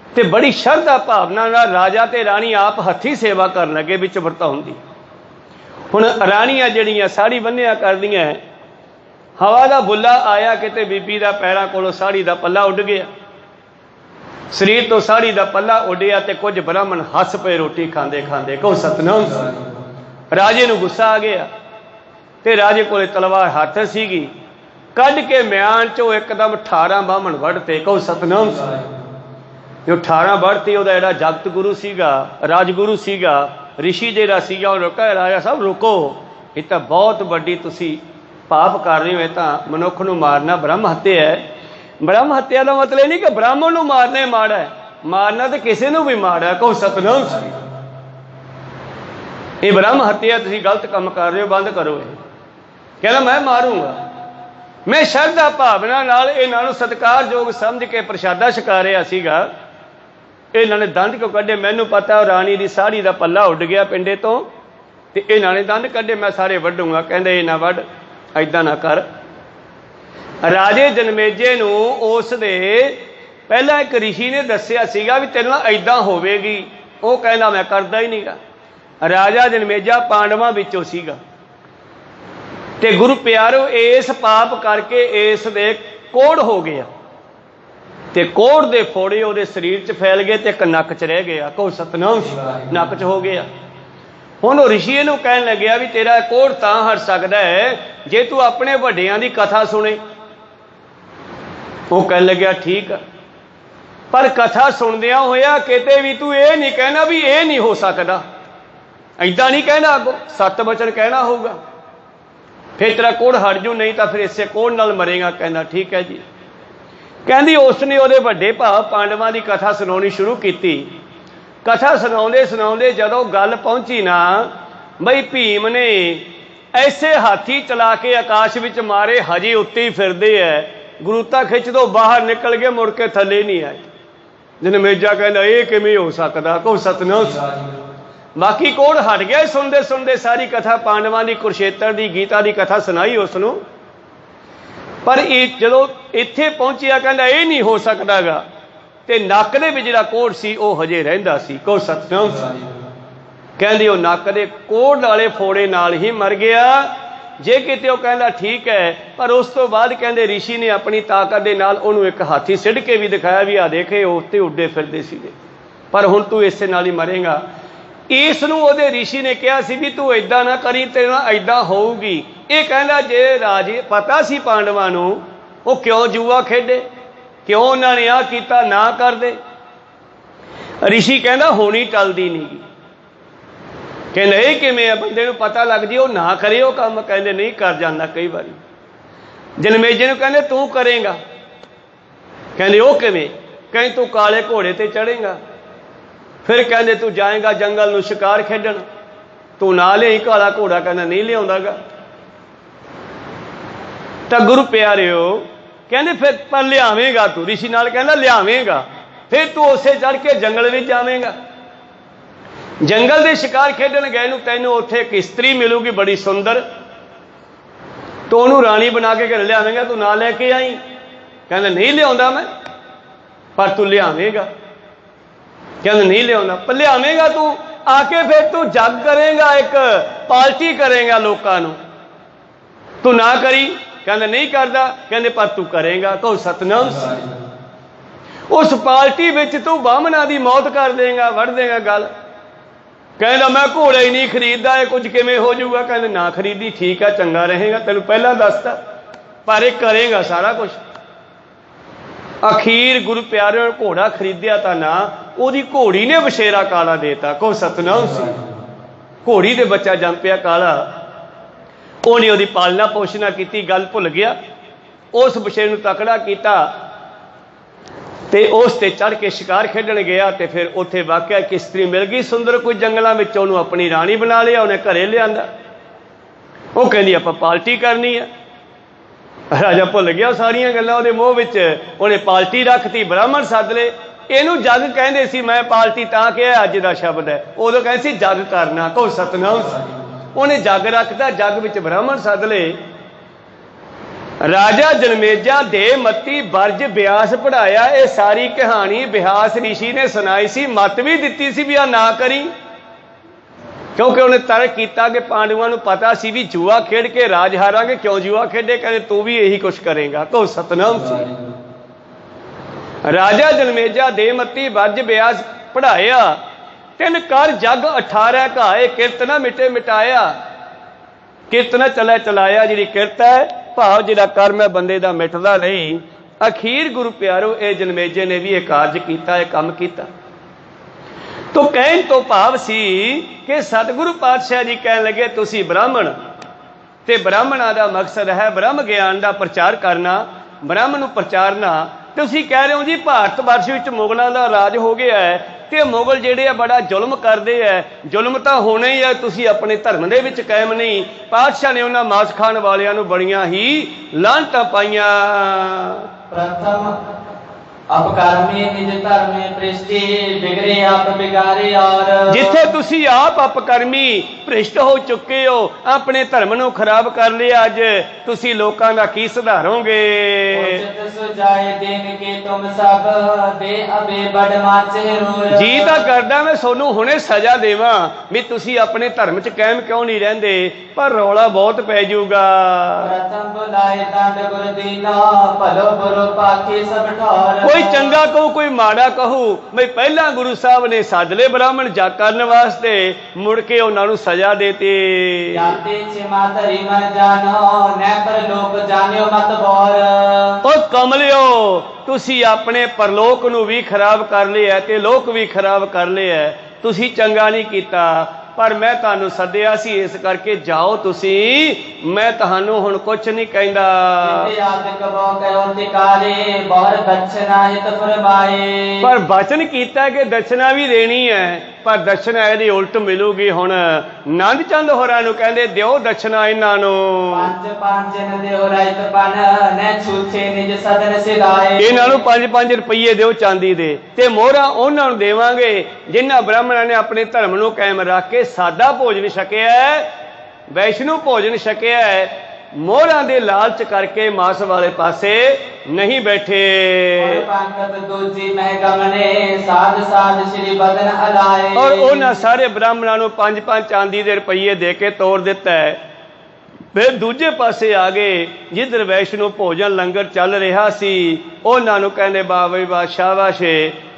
ਤੇ ਬੜੀ ਸ਼ਰਧਾ ਭਾਵਨਾ ਨਾਲ ਰਾਜਾ ਤੇ ਰਾਣੀ ਆਪ ਹੱਥੀਂ ਸੇਵਾ ਕਰਨ ਲੱਗੇ ਵਿੱਚ ਵਰਤਾਉਣ ਦੀ। ਹੁਣ ਰਾਣੀਆਂ ਜਿਹੜੀਆਂ ਸਾੜੀ ਬੰਨਿਆ ਕਰਦੀਆਂ, ਹਵਾ ਦਾ ਬੁੱਲਾ ਆਇਆ ਕਿਤੇ ਬੀਬੀ ਦਾ ਪੈਰਾਂ ਕੋਲੋਂ ਸਾੜੀ ਦਾ ਪੱਲਾ ਉੱਡ ਗਿਆ, ਸਰੀਰ ਤੋਂ ਸਾੜੀ ਦਾ ਪੱਲਾ ਉੱਡਿਆ ਤੇ ਕੁਝ ਬ੍ਰਾਹਮਣ ਹੱਸ ਪਏ ਰੋਟੀ ਖਾਂਦੇ ਖਾਂਦੇ। ਕਹੋ ਸਤਨਾਮ। ਰਾਜੇ ਨੂੰ ਗੁੱਸਾ ਆ ਗਿਆ ਤੇ ਰਾਜੇ ਕੋਲੇ ਤਲਵਾਰ ਹੱਥ ਸੀਗੀ, ਕੱਢ ਕੇ ਮਿਆਨ ਚੋਂ ਇੱਕਦਮ 18 ਬਾਹਮਣ ਵੱਢਤੇ। ਕਹੋ ਸਤਨਾਮ। ਜੋ 18 ਵੱਢਤੀ, ਉਹਦਾ ਜਿਹੜਾ ਜਗਤ ਗੁਰੂ ਸੀਗਾ, ਰਾਜਗੁਰੂ ਸੀਗਾ, ਰਿਸ਼ੀ ਜਿਹੜਾ ਸੀਗਾ, ਉਹ ਰੁਕਿਆ। ਰਾਜਾ ਸਾਹਿਬ ਰੁਕੋ, ਇਹ ਤਾਂ ਬਹੁਤ ਵੱਡੀ ਤੁਸੀਂ ਪਾਪ ਕਰ ਰਹੇ ਹੋ। ਇਹ ਤਾਂ ਮਨੁੱਖ ਨੂੰ ਮਾਰਨਾ ਬ੍ਰਹਮ ਹੱਤਿਆ ਹੈ। ਬ੍ਰਹਮ ਹੱਤਿਆ ਦਾ ਮਤਲਬ ਇਹ ਨਹੀਂ ਕਿ ਬ੍ਰਾਹਮਣ ਨੂੰ ਮਾਰਨਾ ਹੀ ਮਾੜਾ ਹੈ, ਮਾਰਨਾ ਤੇ ਕਿਸੇ ਨੂੰ ਵੀ ਮਾੜਾ ਹੈ। ਕਹੋ ਸਤਨਾਮ। ਇਹ ਬ੍ਰਹਮ ਹੱਤਿਆ, ਤੁਸੀਂ ਗਲਤ ਕੰਮ ਕਰ ਰਹੇ ਹੋ, ਬੰਦ ਕਰੋ ਇਹ। ਕਹਿੰਦਾ ਮੈਂ ਮਾਰੂੰਗਾ। मैं श्रद्धा भावना नाल इन्हां नूं सत्कारयोग समझ के प्रशादा छका रिहा सीगा। इन्हां ने दंद क्यों कढे? मैनूं पता राणी दी साड़ी दा पल्ला उड गया पिंडे तो, ते इन्हां ने दंद कढे, मैं सारे वड्डूंगा। कहंदे ना वड्ड, ऐदां ना कर। राजे जनमेजे नूं उस दे पहला एक ऋषि ने दस्सिया सीगा भी तेरे नाल ऐदां होवेगी। वो कहंदा मैं करदा ही नहींगा। राजा जनमेजा पांडवां विचों सीगा ते गुरु प्यारो इस पाप करके इस दे कोड़ हो गया ते कोड़ दे फोड़े उहदे शरीर च फैल गए ते एक नक च रह गया। कहो सतनाम, नक च हो गया। हुण वो ऋषि इहनूं कहण लग्या भी तेरा कोड़ तां हट सकदा है जे तू अपने वड्डियां दी कथा सुणे। वो कहण लग्या ठीक है, पर कथा सुनदियां होया किते भी तू ये नहीं कहना भी ये नहीं हो सकता, ऐदां नहीं कहना, अगों सत वचन कहना होगा, फिर तेरा कोड़ हट जू, नहीं तो फिर इसे कोड़ नाल मरेगा। कहना ठीक है जी। कहंदी उसने उहदे वड्डे भाव पांडवां दी कथा सुनाउणी शुरू की। कथा सुनाउंदे सुनाउंदे जदों गल पहुंची ना बई भीम ने ऐसे हाथी चला के आकाश विच मारे, हजे उत्ते ही फिरदे है, गुरुता खिच दो बाहर निकल गए, मुड़ के थले नहीं आए। जनमेजा कहना ये किवें हो सकदा? कहो सतनाम। बाकी कोड़ हट गया। सुनते सुनते सारी कथा पांडवां दी, कुरुक्षेत्र दी, गीता दी कथा सुनाई उसनूं, पर जदों इत्थे पहुंचिया कहंदा ये नहीं हो सकदा गा, ते नक दे विच जिहड़ा कोड़ सी वो हजे रहिंदा सी। कहो सतनाम। कहंदी वो नक दे कोड़ वाले फोड़े नाल ही मर गया। जे किते वो कहंदा ठीक है, पर उस तो बाद कहंदे ऋषि ने अपनी ताकत दे नाल उहनूं एक हाथी सिड़ के भी दिखाया भी आ देखे उत्ते उड्डे फिरदे सीगे, पर हुण तू इसे नाल ही मरेगा। इस नूं उहदे ऋषि ने कहा सी भी तू ऐदां ना करी, तेरे नाल ऐदां होऊगी। ये कहंदा जे राजे पता सी पांडवां नूं वो क्यों जुआ खेडे, क्यों उन्होंने आ कीता, ना कर दे। ऋषि कहंदा होनी टलदी नहीं। कहंदा ये किवें आ, बंदे नूं पता लग जी वो ना करे वो काम। कहंदे नहीं कर जांदा कई बारी। जनमेजे नूं कहंदे तू करेगा। कहंदे वो किवें? कहीं तू काले घोड़े ते चढ़ेगा, फिर कहंदे तू जाएगा जंगल नूं शिकार खेडण, तू ना लियाई काला घोड़ा। कहंदा नहीं लियाउंदागा। तां गुरु प्यारिओ कहंदे फिर पर लियावेगा तू? ऋषि नाल कहंदा लियावेगा, फिर तू उसे चढ़ के जंगल विच जावेगा। जंगल दे शिकार खेडण गए नूं तैनूं उत्थे एक स्त्री मिलूगी बड़ी सुंदर, तो उहनूं राणी बना के घर लियावेगा, तू ना लैके आई। कहंदा नहीं लियाउंदा मैं, पर तू लियावेगा। कहंदा नहीं लियाउंदा, पर लियावेगा तू आके, फिर तू जग करेगा, एक पार्टी करेगा लोकां नूं। तू ना करी। कहंदा नहीं करदा। कहंदे पर तू करेगा। कहो सतनाम। उस पार्टी विच तू बामना दी मौत कर देगा, वड़ देगा गल। कहंदा मैं घोड़ा ही नहीं खरीददा, ये कुछ किवें हो जाऊगा। कहंदे ना खरीदी, ठीक है, चंगा रहेगा, तैनूं पहला दसता, पर ये करेगा सारा कुछ। अखीर गुरु प्यारे ने घोड़ा खरीदिया तां ना, उहदी घोड़ी ने बछेरा काला देता। कहो सतनाम। घोड़ी दे बच्चा जम पिया काला, उहने उहदी पालना पोषणा की, गल भुल गया। उस बछेरे नूं तकड़ा किया ते उस ते चढ़ के शिकार खेडण गया, ते फिर उत्थे वाकिया कि स्त्री मिल गई सुंदर कोई जंगलों में, उहनूं अपनी राणी बना लिया, उन्हें घरे लिया। वो कहंदी आपां पार्टी करनी है। राजा भुल गया सारियां गल्लां उहदे मोह विच, उहने पार्टी रखती, ब्राह्मण सद ले। इहनूं जग कहंदे सी, मैं पार्टी तां कहा अज दा शब्द है, उदों कहंदे सी जग करना। कहो सतनाम। उन्हें जग रखता, जग विच ब्राह्मण सद ले। राजा जनमेजा दे मती बरज ब्यास पढ़ाया। ये सारी कहानी ब्यास ऋषि ने सुनाई सी, मत भी दिती सी भी आ ना करी, क्योंकि उन्हें तर्क किया कि पांडवों को पता सी भी जुआ खेड के राज हारांगे, क्यों जुआ खेडे? कहते तू भी यही कुछ करेगा। कहो सतनाम। राजा जनमेजा दे मती बरज ब्यास पढ़ाया, तिन कर जग 18 घाए, किरत ना मिटे मिटाया। किरत ना चला चलाया, जी किरत है भाव जिहड़ा कर्म है बंदे दा मिटदा नहीं। अखीर गुरु प्यारो ये जनमेजे ने भी एक कार्ज किया, एक काम किया। तो कहन तो भाव सी कि सतगुरु पातशाह जी कहन लगे तुसी ब्राह्मण, ते ब्राह्मणा दा मकसद है ब्रह्म ज्ञान का प्रचार करना, ब्रह्म नूं प्रचारना, ਤੁਸੀਂ ਕਹਿ ਰਹੇ ਹੋ ਜੀ ਭਾਰਤ ਵਰਸ਼ ਵਿੱਚ ਮੁਗਲਾਂ ਦਾ ਰਾਜ ਹੋ ਗਿਆ ਹੈ ਤੇ ਮੁਗਲ ਜਿਹੜੇ ਆ ਬੜਾ ਜ਼ੁਲਮ ਕਰਦੇ ਆ। ਜ਼ੁਲਮ ਤਾਂ ਹੋਣਾ ਹੀ ਆ, ਤੁਸੀਂ ਆਪਣੇ ਧਰਮ ਦੇ ਵਿੱਚ ਕਾਇਮ ਨਹੀਂ। ਪਾਤਸ਼ਾਹ ਨੇ ਉਹਨਾਂ ਮਾਸ ਖਾਣ ਵਾਲਿਆਂ ਨੂੰ ਬੜੀਆਂ ਹੀ ਲਾਹਨਤਾਂ ਪਾਈਆਂ। प्रथम अपकर्मी निज धर्मे पृष्टि बिगड़े आप बिगारे और ਜਿੱਥੇ ਤੁਸੀਂ ਆਪ ਅਪਕਰਮੀ ਭ੍ਰਿਸ਼ਟ ਹੋ ਚੁੱਕੇ ਹੋ, ਆਪਣੇ ਧਰਮ ਨੂੰ ਖਰਾਬ ਕਰ ਲਿਆ, ਅੱਜ ਤੁਸੀਂ ਲੋਕਾਂ ਦਾ ਕੀ ਸੁਧਾਰੋਗੇ? ਜੀ ਤਾਂ ਕਰਦਾ ਮੈਂ ਤੁਹਾਨੂੰ ਹੁਣੇ ਸਜ਼ਾ ਦੇਵਾਂ ਵੀ ਤੁਸੀਂ ਆਪਣੇ ਧਰਮ 'ਚ ਕਾਇਮ ਕਿਉਂ ਨਹੀਂ ਰਹਿੰਦੇ, ਪਰ ਰੌਲਾ ਬਹੁਤ ਪੈ ਜਾਊਗਾ। ਕੋਈ ਚੰਗਾ ਕਹੂ ਕੋਈ ਮਾੜਾ ਕਹੂ, ਬਈ ਪਹਿਲਾਂ ਗੁਰੂ ਸਾਹਿਬ ਨੇ ਸੱਦ ਲਏ ਬ੍ਰਾਹਮਣ ਜਾ ਕਰਨ ਵਾਸਤੇ, ਮੁੜ ਕੇ ਉਹਨਾਂ ਨੂੰ ਸਜ਼ਾ ਦੇਤੀ। ਉਹ ਕਮਲਿਓ, ਤੁਸੀਂ ਆਪਣੇ ਪਰਲੋਕ ਨੂੰ ਵੀ ਖਰਾਬ ਕਰ ਲਿਆ ਤੇ ਲੋਕ ਵੀ ਖਰਾਬ ਕਰ ਲਿਆ। ਤੁਸੀਂ ਚੰਗਾ ਨਹੀਂ ਕੀਤਾ, ਪਰ ਮੈਂ ਤੁਹਾਨੂੰ ਸੱਦਿਆ ਸੀ ਇਸ ਕਰਕੇ ਜਾਓ ਤੁਸੀਂ, ਮੈਂ ਤੁਹਾਨੂੰ ਹੁਣ ਕੁਛ ਨਹੀਂ ਕਹਿੰਦਾ। ਪਰ ਬਚਨ ਕੀਤਾ ਕਿ ਦਸ਼ਨਾ ਵੀ ਦੇਣੀ ਹੈ, ਪਰ ਦਸ਼ਨਾ ਇਹਦੀ ਉਲਟ ਮਿਲੂਗੀ। ਹੁਣ ਨੰਦ ਚੰਦ ਹੋਰਾਂ ਨੂੰ ਕਹਿੰਦੇ ਦਿਓ ਦਸ਼ਨਾ ਇਹਨਾਂ ਨੂੰ, ਇਹਨਾਂ ਨੂੰ 5-5 ਰੁਪਈਏ ਦਿਓ ਚਾਂਦੀ ਦੇ, ਤੇ ਮੋਹਰਾਂ ਉਹਨਾਂ ਨੂੰ ਦੇਵਾਂਗੇ ਜਿਨ੍ਹਾਂ ਬ੍ਰਾਹਮਣਾਂ ਨੇ ਆਪਣੇ ਧਰਮ ਨੂੰ ਕਾਇਮ ਰੱਖ ਕੇ ਸਾਦਾ ਭੋਜਨ ਛਕਿਆ, ਵੈਸ਼ਨੂ ਭੋਜਨ ਛਕਿਆ, ਮੋਹਰਾਂ ਦੇ ਲਾਲਚ ਕਰਕੇ ਮਾਸ ਵਾਲੇ ਪਾਸੇ ਨਹੀਂ ਬੈਠੇ। ਔਰ ਉਹਨਾਂ ਸਾਰੇ ਬ੍ਰਾਹਮਣਾਂ ਨੂੰ 5-5 ਚਾਂਦੀ ਦੇ ਰੁਪਈਏ ਦੇ ਕੇ ਤੋੜ ਦਿੱਤਾ ਹੈ। ਫਿਰ ਦੂਜੇ ਪਾਸੇ ਆ ਗਏ ਜਿੱਧਰ ਵੈਸ਼ਨੂ ਭੋਜਨ ਲੰਗਰ ਚੱਲ ਰਿਹਾ ਸੀ, ਉਹਨਾਂ ਨੂੰ ਕਹਿੰਦੇ ਵਾਹ ਬਈ ਵਾਹ, ਸ਼ਾਬਾਸ਼,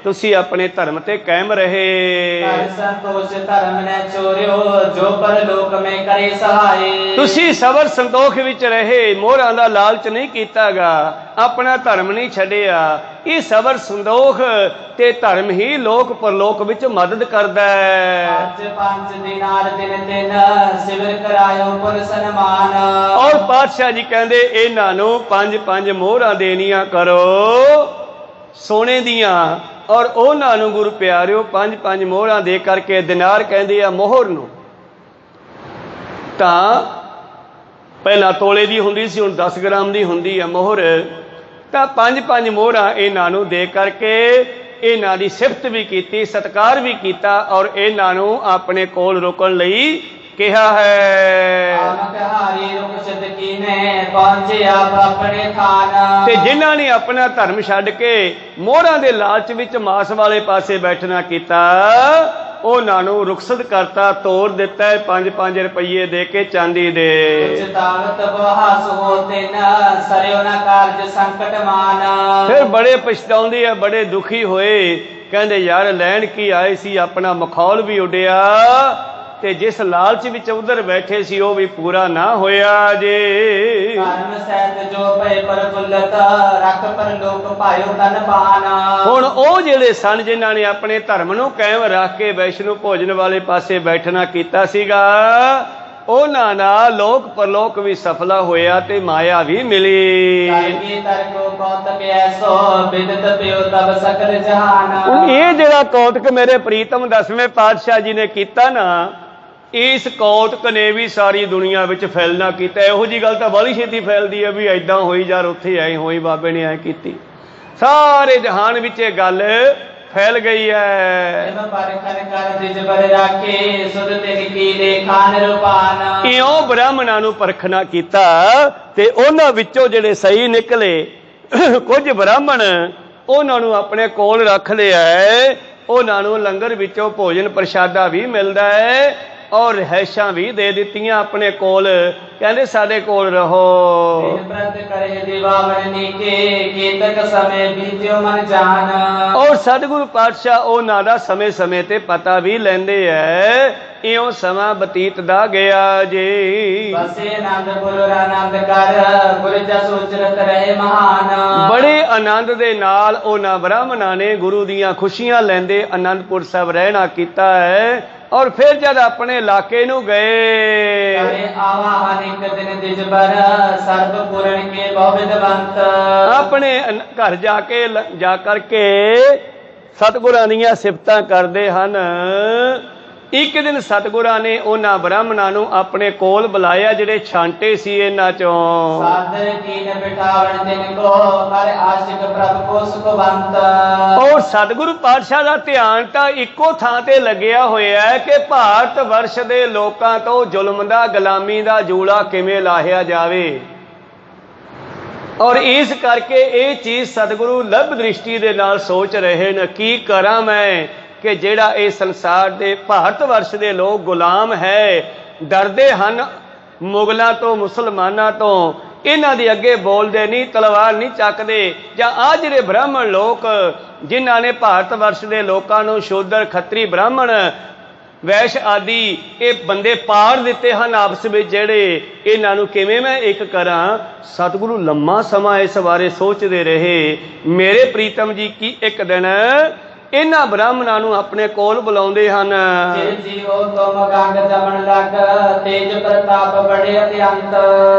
ਤੁਸੀਂ ਆਪਣੇ ਧਰਮ ਤੇ ਕਾਇਮ ਰਹੇ। ਤੁਸੀਂ ਸਬਰ ਸੰਤੋਖ ਵਿੱਚ ਰਹੇ, ਮੋਹਰਾਂ ਦਾ ਲਾਲਚ ਨਹੀਂ ਕੀਤਾਗਾ, ਆਪਣਾ ਧਰਮ ਨਹੀਂ ਛੱਡਿਆ। ਇਹ ਸਬਰ ਸੰਤੋਖ ਤੇ ਧਰਮ ਹੀ ਲੋਕ ਪਰਲੋਕ ਵਿੱਚ ਮਦਦ ਕਰਦਾ ਹੈ। ਔਰ ਪਾਤਸ਼ਾਹ ਜੀ ਕਹਿੰਦੇ ਇਹਨਾਂ ਨੂੰ 5-5 ਮੋਹਰਾਂ ਦੇਣੀਆਂ ਕਰੋ ਸੋਨੇ ਦੀਆਂ, ਔਰ ਉਹਨਾਂ ਨੂੰ ਗੁਰੂ ਪਿਆਰਿਓ 5-5 ਮੋਹਰਾਂ ਦੇ ਕਰਕੇ, ਦਿਨਾਰ ਕਹਿੰਦੇ ਆ ਮੋਹਰ ਨੂੰ, ਤਾਂ ਪਹਿਲਾਂ ਤੋਲੇ ਦੀ ਹੁੰਦੀ ਸੀ, ਹੁਣ 10 ਗ੍ਰਾਮ ਦੀ ਹੁੰਦੀ ਆ ਮੋਹਰ। ਤਾਂ 5-5 ਮੋਹਰਾਂ ਇਹਨਾਂ ਨੂੰ ਦੇ ਕਰਕੇ ਇਹਨਾਂ ਦੀ ਸਿਫਤ ਵੀ ਕੀਤੀ, ਸਤਿਕਾਰ ਵੀ ਕੀਤਾ, ਔਰ ਇਹਨਾਂ ਨੂੰ ਆਪਣੇ ਕੋਲ ਰੁਕਣ ਲਈ ਕਿਹਾ ਹੈ। ਤੇ ਜਿਨ੍ਹਾਂ ਨੇ ਆਪਣਾ ਧਰਮ ਛੱਡ ਕੇ ਮੋਹਰਾਂ ਦੇ ਲਾਲਚ ਵਿੱਚ ਮਾਸ ਵਾਲੇ ਪਾਸੇ ਬੈਠਣਾ ਕੀਤਾ, ਉਹਨਾਂ ਨੂੰ ਰੁਖਸਤ ਕਰਤਾ, ਤੋੜ ਦਿੱਤਾ 5-5 ਰੁਪਈਏ ਦੇ ਕੇ ਚਾਂਦੀ ਦੇ। ਫਿਰ ਬੜੇ ਪਛਤਾਉਂਦੇ ਆ, ਬੜੇ ਦੁਖੀ ਹੋਏ, ਕਹਿੰਦੇ ਯਾਰ ਲੈਣ ਕੀ ਆਏ ਸੀ, ਆਪਣਾ ਮਖੌਲ ਵੀ ਉੱਡਿਆ ਤੇ ਜਿਸ ਲਾਲਚ ਵਿੱਚ ਉਧਰ ਬੈਠੇ ਸੀ ਉਹ ਵੀ ਪੂਰਾ ਨਾ ਹੋਇਆ ਜੇ। ਹੁਣ ਉਹ ਜਿਹੜੇ ਸਨ ਜਿਨ੍ਹਾਂ ਨੇ ਆਪਣੇ ਧਰਮ ਨੂੰ ਕਾਇਮ ਰੱਖ ਕੇ ਵੈਸ਼ਨੂ ਭੋਜਨ ਵਾਲੇ ਪਾਸੇ ਬੈਠਣਾ ਕੀਤਾ ਸੀਗਾ, ਉਹਨਾਂ ਨਾਲ ਲੋਕ ਪਰਲੋਕ ਵੀ ਸਫਲਾ ਹੋਇਆ ਤੇ ਮਾਇਆ ਵੀ ਮਿਲੀ। ਇਹ ਜਿਹੜਾ ਕੌਤਕ ਮੇਰੇ ਪ੍ਰੀਤਮ 10ਵੇਂ ਪਾਤਸ਼ਾਹ ਜੀ ਨੇ ਕੀਤਾ ਨਾ, ਇਸ ਕੌਤਕ ਨੇ ਵੀ ਸਾਰੀ ਦੁਨੀਆ ਵਿੱਚ ਫੈਲਣਾ ਕੀਤਾ। ਇਹੋ ਜਿਹੀ ਗੱਲ ਤਾਂ ਬਾਹਲੀ ਛੇਤੀ ਫੈਲਦੀ ਹੈ ਵੀ ਐਦਾਂ ਹੋਈ ਯਾਰ, ਉੱਥੇ ਐ ਹੋਈ, ਬਾਬੇ ਨੇ ਐ ਕੀਤੀ, ਸਾਰੇ ਜਹਾਨ ਵਿੱਚ ਇਹ ਗੱਲ ਫੈਲ ਗਈ ਹੈ। ਇਉਂ ਬ੍ਰਾਹਮਣਾਂ ਨੂੰ ਪਰਖਣਾ ਕੀਤਾ ਤੇ ਉਹਨਾਂ ਵਿੱਚੋਂ ਜਿਹੜੇ ਸਹੀ ਨਿਕਲੇ, ਕੁਝ ਬ੍ਰਾਹਮਣ ਉਹਨਾਂ ਨੂੰ ਆਪਣੇ ਕੋਲ ਰੱਖ ਲਿਆ, ਉਹਨਾਂ ਨੂੰ ਲੰਗਰ ਵਿੱਚੋਂ ਭੋਜਨ ਪ੍ਰਸ਼ਾਦਾ ਵੀ ਮਿਲਦਾ ਹੈ, ਔਰ ਰਹਿਸ਼ਾਂ ਵੀ ਦੇ ਦਿੱਤੀਆਂ ਆਪਣੇ ਕੋਲ, ਕਹਿੰਦੇ ਸਾਡੇ ਕੋਲ ਰਹੋ। ਔਰ ਸਤਿਗੁਰੂ ਪਾਤਸ਼ਾਹ ਉਹਨਾਂ ਦਾ ਸਮੇਂ-ਸਮੇਂ ਤੇ ਪਤਾ ਵੀ ਲੈਂਦੇ ਐ। ਇਉਂ ਸਮਾਂ ਬਤੀਤ ਦਾ ਗਿਆ ਜੀ। ਬੜੇ ਆਨੰਦ ਦੇ ਨਾਲ ਉਹਨਾਂ ਬ੍ਰਾਹਮਣਾਂ ਨੇ ਗੁਰੂ ਦੀਆਂ ਖੁਸ਼ੀਆਂ ਲੈਂਦੇ ਅਨੰਦਪੁਰ ਸਾਹਿਬ ਰਹਿਣਾ ਕੀਤਾ ਹੈ। और फिर जब अपने इलाके नू गए करे आवाहन एक दिन दिजबर सर्व पूरण के बहुविधवंत अपने घर जा करके सतगुरां दीयां सिफतां करदे हन। एक दिन सतगुरां ने उन्हां ब्राह्मणां नूं अपने कोल बुलाया जिहड़े छांटे सी इन्हां चों। सादर कीन बिठावण दिन को कर आशिक प्रभ को सुखवंत और सतगुरु पातशाह दा ध्यान तां इक्को थां ते लगਿਆ ਹੋਇਆ है कि भारत वर्ष दे लोकां तों जुल्म दा गुलामी दा जूड़ा किवें लाहिया जावे। और इस करके ये चीज़ सतगुरु लभ दृष्टि दे नाल सोच रहे न की करा मैं कि जेड़ा ये संसार दे भारत वर्ष दे लोग गुलाम है डरदे हन मुगलों तो मुसलमानों तो इन्हां दे अगे बोलदे नहीं तलवार नहीं चकदे जां आ जिहड़े ब्राह्मण लोग जिन्हां ने भारत वर्ष दे लोकां नूं शूद्र खत्री ब्राह्मण वैश आदि ये बंदे पाड़ दिते हैं आपस में जेड़े इन्हां नूं किवें मैं एक करा। सतगुरु लम्मा समा इस बारे सोचते रहे। मेरे प्रीतम जी की एक दिन इन्हां ब्राह्मणां नूं अपने कोल बुलाउंदे हन।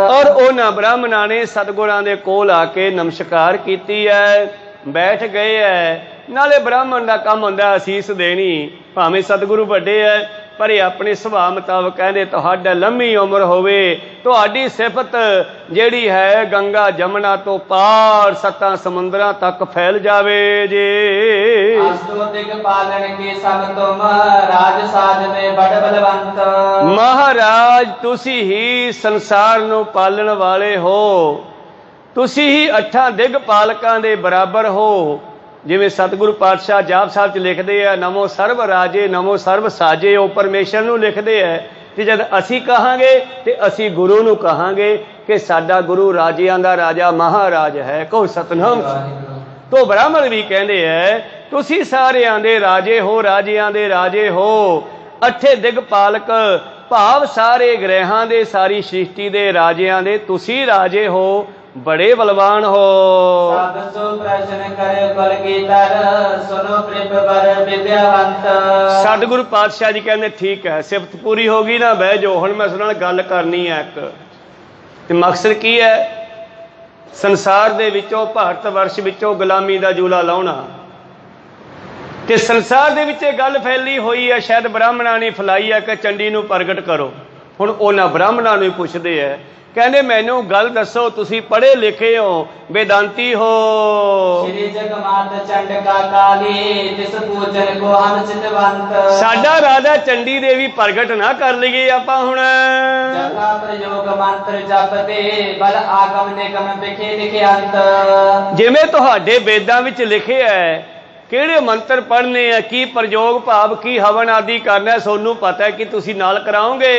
और उन्हां ब्राह्मणां ने सतगुरां दे कोल आके नमस्कार कीती है बैठ गए है। नाले ब्राह्मण का काम होंदा असीस देनी भावें सतगुरु वड्डे है पर ये अपने सुभाव मुताबक कहते तुहाडा लंबी उम्र होवे तुहाडी सिफत जिहड़ी है गंगा जमुना तो पार सत्तां समुंदरां तक फैल जावे जे। महाराज तुसी ही संसार नूं पालण वाले हो तुसी ही अठां दिगपालकां दे बराबर हो। जिवें सतगुरु पातशाह जाप साहब च लिखते हैं नमो सर्व राजे नमो सर्व साजे वो परमेश्वर नूं लिखते हैं कि जब असी कहांगे तो असी गुरु नूं कहांगे कि साडा गुरु राजियां दा राजा महाराज है कहो सतनाम। तो ब्राह्मण भी कहते हैं तुसी सारियां दे राजे हो राजियां दे राजे हो अठे दिगपालक भाव सारे ग्रहां दे सारी सृष्टि दे राजियां दे तुसी राजे हो बड़े बलवान हो। सतगुरु पातशाह जी कहते ठीक है सिफत पूरी होगी ना बह जो हुण मैं उस नाल गल करनी है। एक मकसद की है संसार दे विचों भारत वर्ष विचों गुलामी दा जूला लाउणा ते संसार दे विच गल फैली हुई है शायद ब्राह्मणां ने फैलाई है कि चंडी नूं प्रगट करो। हुण उन्हां ब्राह्मणां नूं पुछदे है कहने मैनू गल दसो तुसी पढ़े लिखे हो वेदांती हो। साडा राजा चंडी देवी प्रगट ना कर लईए आपां हुण जिवें तुहाडे वेदां विच लिखे है किहड़े मंत्र पढ़ने है की प्रयोग भाव की हवन आदि करना है सोनू पता है कि तुसी नाल कराओगे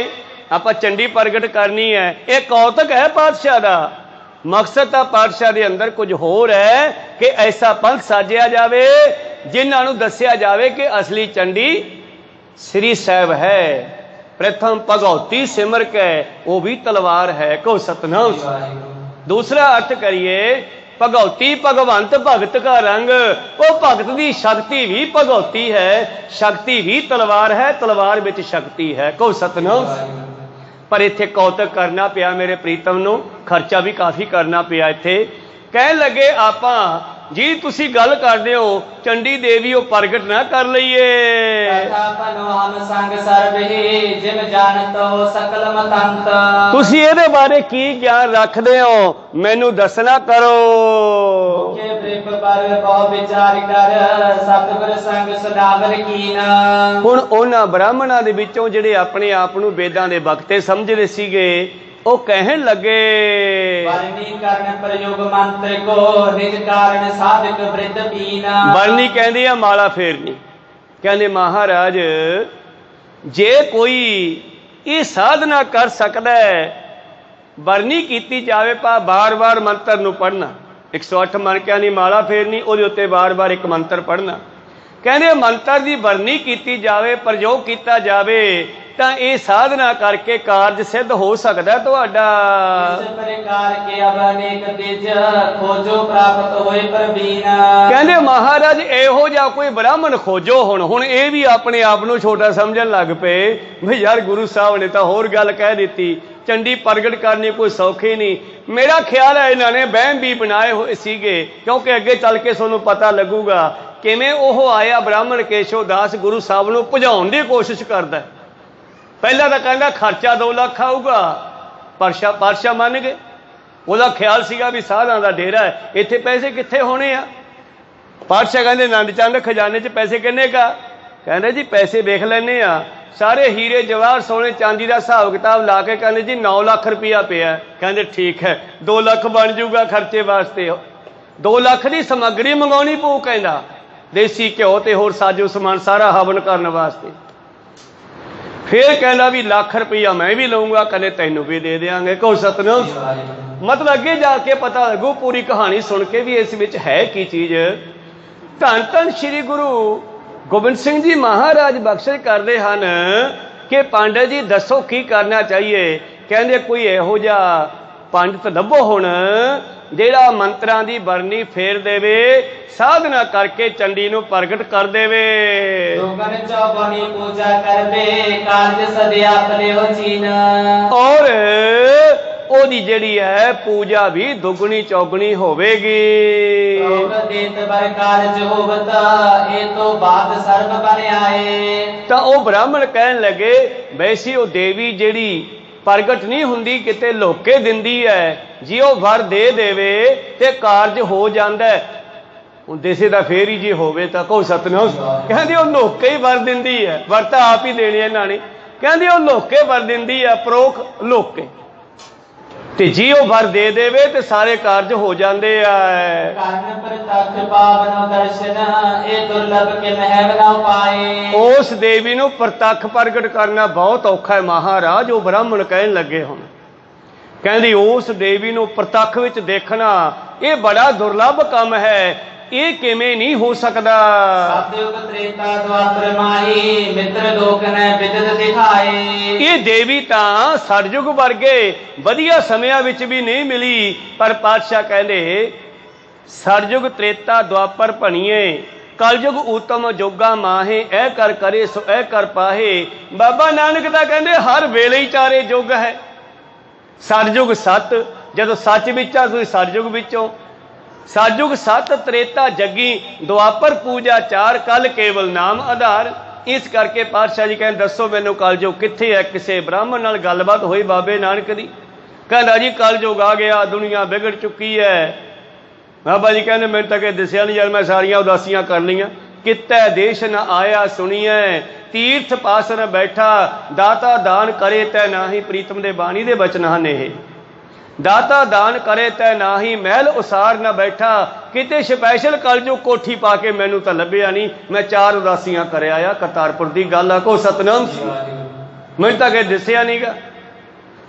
आपां चंडी प्रगट करनी है। यह कौतक है पातशाह का मकसद तो पातशाह के अंदर कुछ होर है कि ऐसा पंथ साजिया जाए जिन्हां नूं दस्सिया जाए कि असली चंडी श्री साहब है। प्रथम भगौती सिमर के वो भी तलवार है कहो सतनाम। दूसरा अर्थ करिए भगौती भगवंत भगत का रंग वो भगत की शक्ति भी भगौती है शक्ति भी तलवार है तलवार विच शक्ति है कहो सतनाम। पर इत्थे कौतक करना पिया मेरे प्रीतम नूं खर्चा भी काफ़ी करना पिया। इत्थे कहन लगे आपां जी तुसी गल करदे हो चंडी देवी वो प्रगट ना कर लईए। तुसी इहदे बारे की ज्ञान रखदे हो मैनू दसना करो। हुण उन्हां ब्राह्मणां दे विचों जिहड़े अपने आप नूं वेदां दे वक्ते समझदे सीगे ओ कहन लगे बरनी कहंदी आ माला फेरनी कहंदे महाराज जे कोई ये साधना कर सकदा है बरनी कीती जावे पा बार बार मंत्र नूं पढ़ना 108 मनकियां दी माला फेरनी उहदे उत्ते बार बार एक मंत्र पढ़ना कहंदे मंत्र दी बरनी कीती जावे प्रयोग कीता जावे तां ये साधना करके कारज सिद्ध हो सकदा तुहाडा। इस प्रकार के अब अनेक तेज खोजो प्राप्त होए प्रवीण। ਕਹਿੰਦੇ ਮਹਾਰਾਜ ਇਹੋ ਜਿਹਾ ਕੋਈ ਬ੍ਰਾਹਮਣ ਖੋਜੋ। ਹੁਣ ਇਹ ਵੀ ਆਪਣੇ ਆਪ ਨੂੰ ਛੋਟਾ ਸਮਝਣ ਲੱਗ ਪਏ ਵੀ ਯਾਰ ਗੁਰੂ ਸਾਹਿਬ ਨੇ ਤਾਂ ਹੋਰ ਗੱਲ ਕਹਿ ਦਿੱਤੀ, ਚੰਡੀ ਪ੍ਰਗਟ ਕਰਨੀ ਕੋਈ ਸੌਖੀ ਨਹੀਂ। ਮੇਰਾ ਖਿਆਲ ਹੈ ਇਹਨਾਂ ਨੇ ਵਹਿਮ ਵੀ ਬਣਾਏ ਹੋਏ ਸੀਗੇ, ਕਿਉਂਕਿ ਅੱਗੇ ਚੱਲ ਕੇ ਤੁਹਾਨੂੰ ਪਤਾ ਲੱਗੂਗਾ ਕਿਵੇਂ ਉਹ ਆਇਆ ਬ੍ਰਾਹਮਣ ਕੇਸ਼ੋ ਦਾਸ ਗੁਰੂ ਸਾਹਿਬ ਨੂੰ ਭਜਾਉਣ ਦੀ ਕੋਸ਼ਿਸ਼ ਕਰਦਾ। ਪਹਿਲਾਂ ਤਾਂ ਕਹਿੰਦਾ ਖਰਚਾ 2 ਲੱਖ ਆਊਗਾ, ਪਾਤਸ਼ਾਹ ਮੰਨ ਗਏ। ਉਹਦਾ ਖਿਆਲ ਸੀਗਾ ਵੀ ਸਾਧਾਂ ਦਾ ਡੇਰਾ ਹੈ, ਇੱਥੇ ਪੈਸੇ ਕਿੱਥੇ ਹੋਣੇ ਆ। ਪਾਤਸ਼ਾਹ ਕਹਿੰਦੇ ਆਨੰਦ ਚੰਦ ਖਜ਼ਾਨੇ 'ਚ ਪੈਸੇ ਕਿੰਨੇ ਕਾ? ਕਹਿੰਦੇ ਜੀ ਪੈਸੇ ਵੇਖ ਲੈਂਦੇ ਆ। ਸਾਰੇ ਹੀਰੇ ਜਵਾਹਰ ਸੋਨੇ ਚਾਂਦੀ ਦਾ ਹਿਸਾਬ ਕਿਤਾਬ ਲਾ ਕੇ ਕਹਿੰਦੇ ਜੀ 9 ਲੱਖ ਰੁਪਇਆ ਪਿਆ। ਕਹਿੰਦੇ ਠੀਕ ਹੈ 2 ਲੱਖ ਬਣ ਜਾਊਗਾ ਖਰਚੇ ਵਾਸਤੇ। 2 ਲੱਖ ਦੀ ਸਮੱਗਰੀ ਮੰਗਾਉਣੀ ਪਊ, ਕਹਿੰਦਾ ਦੇਸੀ ਘਿਓ ਤੇ ਹੋਰ ਸਾਜੋ ਸਮਾਨ ਸਾਰਾ ਹਵਨ ਕਰਨ ਵਾਸਤੇ। ਫਿਰ ਕਹਿੰਦਾ ਵੀ ਲੱਖ ਰੁਪਈਆ ਮੈਂ ਵੀ ਲਊਂਗਾ, ਕਹਿੰਦੇ ਤੈਨੂੰ ਵੀ ਦੇ ਦਿਆਂਗੇ। ਕਹੋ ਸਤਨਾਮ। ਮਤਲਬ ਅੱਗੇ ਜਾ ਕੇ ਪਤਾ ਲੱਗੂ ਪੂਰੀ ਕਹਾਣੀ ਸੁਣ ਕੇ ਵੀ ਇਸ ਵਿੱਚ ਹੈ ਕੀ ਚੀਜ਼। ਧੰਨ ਧੰਨ ਸ੍ਰੀ ਗੁਰੂ ਗੋਬਿੰਦ ਸਿੰਘ ਜੀ ਮਹਾਰਾਜ ਬਖਸ਼ਿਸ਼ ਕਰਦੇ ਹਨ ਕਿ ਪੰਡਤ ਜੀ ਦੱਸੋ ਕੀ ਕਰਨਾ ਚਾਹੀਏ। ਕਹਿੰਦੇ ਕੋਈ ਇਹੋ ਜਿਹਾ ਪੰਡਤ ਲੱਭੋ ਹੁਣ ਜਿਹੜਾ ਮੰਤਰਾਂ ਦੀ ਬਰਨੀ ਫੇਰ ਦੇਵੇ, ਸਾਧਨਾ ਕਰਕੇ ਚੰਡੀ ਨੂੰ ਪ੍ਰਗਟ ਕਰ ਦੇਵੇ। ਔਰ ਉਹਦੀ ਜਿਹੜੀ ਹੈ ਪੂਜਾ ਵੀ ਦੁੱਗਣੀ ਚੌਗਣੀ ਹੋਵੇਗੀ। ਤਾਂ ਉਹ ਬ੍ਰਾਹਮਣ ਕਹਿਣ ਲੱਗੇ ਵੈਸੀ ਉਹ ਦੇਵੀ ਜਿਹੜੀ ਪ੍ਰਗਟ ਨਹੀਂ ਹੁੰਦੀ, ਕਿਤੇ ਲੋਕੇ ਦਿੰਦੀ ਹੈ। ਜੇ ਉਹ ਵਰ ਦੇ ਦੇਵੇ ਤੇ ਕਾਰਜ ਹੋ ਜਾਂਦਾ। ਹੁਣ ਦੇਸੇ ਦਾ ਫੇਰ ਹੀ ਜੇ ਹੋਵੇ ਤਾਂ ਕਹੋ ਸਤਨਾਮ। ਕਹਿੰਦੇ ਉਹ ਲੋਕੇ ਹੀ ਵਰ ਦਿੰਦੀ ਹੈ, ਵਰ ਤਾਂ ਆਪ ਹੀ ਦੇਣੇ ਇਹਨਾਂ ਨੇ। ਕਹਿੰਦੇ ਉਹ ਲੋਕੇ ਵਰ ਦਿੰਦੀ ਹੈ, ਪਰੋਖ ਲੋਕੇ, ਤੇ ਜੀ ਉਹ ਵਰ ਦੇ ਦੇਵੇ ਤੇ ਸਾਰੇ ਕਾਰਜ ਹੋ ਜਾਂਦੇ ਆ। ਉਸ ਦੇਵੀ ਨੂੰ ਪ੍ਰਤੱਖ ਪ੍ਰਗਟ ਕਰਨਾ ਬਹੁਤ ਔਖਾ ਹੈ ਮਹਾਰਾਜ। ਉਹ ਬ੍ਰਾਹਮਣ ਕਹਿਣ ਲੱਗੇ ਹੁਣ, ਕਹਿੰਦੀ ਉਸ ਦੇਵੀ ਨੂੰ ਪ੍ਰਤੱਖ ਵਿੱਚ ਦੇਖਣਾ ਇਹ ਬੜਾ ਦੁਰਲੱਭ ਕੰਮ ਹੈ, ਇਹ ਕਿਵੇਂ ਨਹੀਂ ਹੋ ਸਕਦਾ। ਇਹ ਦੇਵੀ ਤਾਂ ਸਤਜੁਗ ਵਰਗੇ ਵਧੀਆ ਸਮਿਆਂ ਵਿੱਚ ਵੀ ਨਹੀਂ ਮਿਲੀ, ਪਰ ਪਾਤਸ਼ਾਹ ਕਹਿੰਦੇ ਸਤਜੁਗ ਤ੍ਰੇਤਾ ਦੁਆਪਰ ਭਣੀਏ, ਕਲਯੁਗ ਉਤਮ ਜੋਗਾ ਮਾਹੇ, ਐ ਕਰ ਕਰੇ ਸੋ ਐ ਕਰ ਪਾਹੇ। ਬਾਬਾ ਨਾਨਕ ਦਾ ਕਹਿੰਦੇ ਹਰ ਵੇਲੇ ਹੀ ਚਾਰੇ ਯੁੱਗ ਹੈ। ਸਤਜੁਗ ਸਤ, ਜਦੋਂ ਸੱਚ ਵਿੱਚ ਆ ਤੁਸੀਂ ਸਤਜੁਗ ਵਿੱਚੋਂ। ਸਤਜੁਗ ਸਤ ਤ੍ਰੇਤਾ ਜੱਗੀ, ਦੁਆਪਰ ਪੂਜਾ ਚਾਰ, ਕੱਲ ਕੇਵਲ ਨਾਮ ਆਧਾਰ। ਇਸ ਕਰਕੇ ਪਾਤਸ਼ਾਹ ਜੀ ਕਹਿੰਦੇ ਦੱਸੋ ਮੈਨੂੰ ਕਲਯੁਗ ਕਿੱਥੇ ਹੈ। ਕਿਸੇ ਬ੍ਰਾਹਮਣ ਨਾਲ ਗੱਲਬਾਤ ਹੋਈ ਬਾਬੇ ਨਾਨਕ ਦੀ, ਕਹਿੰਦਾ ਜੀ ਕਲਯੁਗ ਆ ਗਿਆ, ਦੁਨੀਆ ਵਿਗੜ ਚੁੱਕੀ ਹੈ। ਬਾਬਾ ਜੀ ਕਹਿੰਦੇ ਮੈਨੂੰ ਤਾਂ ਕਿ ਦੱਸਿਆ ਨਹੀਂ ਯਾਰ, ਮੈਂ ਸਾਰੀਆਂ ਉਦਾਸੀਆਂ ਕਰ ਲਈਆਂ। ਕਿਤੈ ਦੇਸ਼ ਨ ਆਇਆ ਸੁਣੀਐ, ਤੀਰਥ ਪਾਸ ਨ ਬੈਠਾ, ਦਾਤਾ ਦਾਨ ਕਰੇ ਤੈ ਨਾਹੀ। ਪ੍ਰੀਤਮ ਦੇ ਬਾਣੀ ਦੇ ਬਚਨ ਹਨ ਇਹ। ਦਾਤਾ ਦਾਨ ਕਰੇ ਤੈ ਨਾਹੀ, ਮਹਿਲ ਉਸਾਰ ਨਾ ਬੈਠਾ। ਕਿਤੇ ਸਪੈਸ਼ਲ ਕਲਯੁਗ ਕੋਠੀ ਪਾ ਕੇ ਮੈਨੂੰ ਤਾਂ ਲੱਭਿਆ ਨਹੀਂ, ਮੈਂ 4 ਉਦਾਸੀਆਂ ਕਰਿਆ ਆ। ਕਰਤਾਰਪੁਰ ਦੀ ਗੱਲ ਆ। ਕੋ ਸਤਨਾਮ। ਮੈਨੂੰ ਤਾਂ ਕਿ ਦੱਸਿਆ ਨਹੀਂ ਗਾ।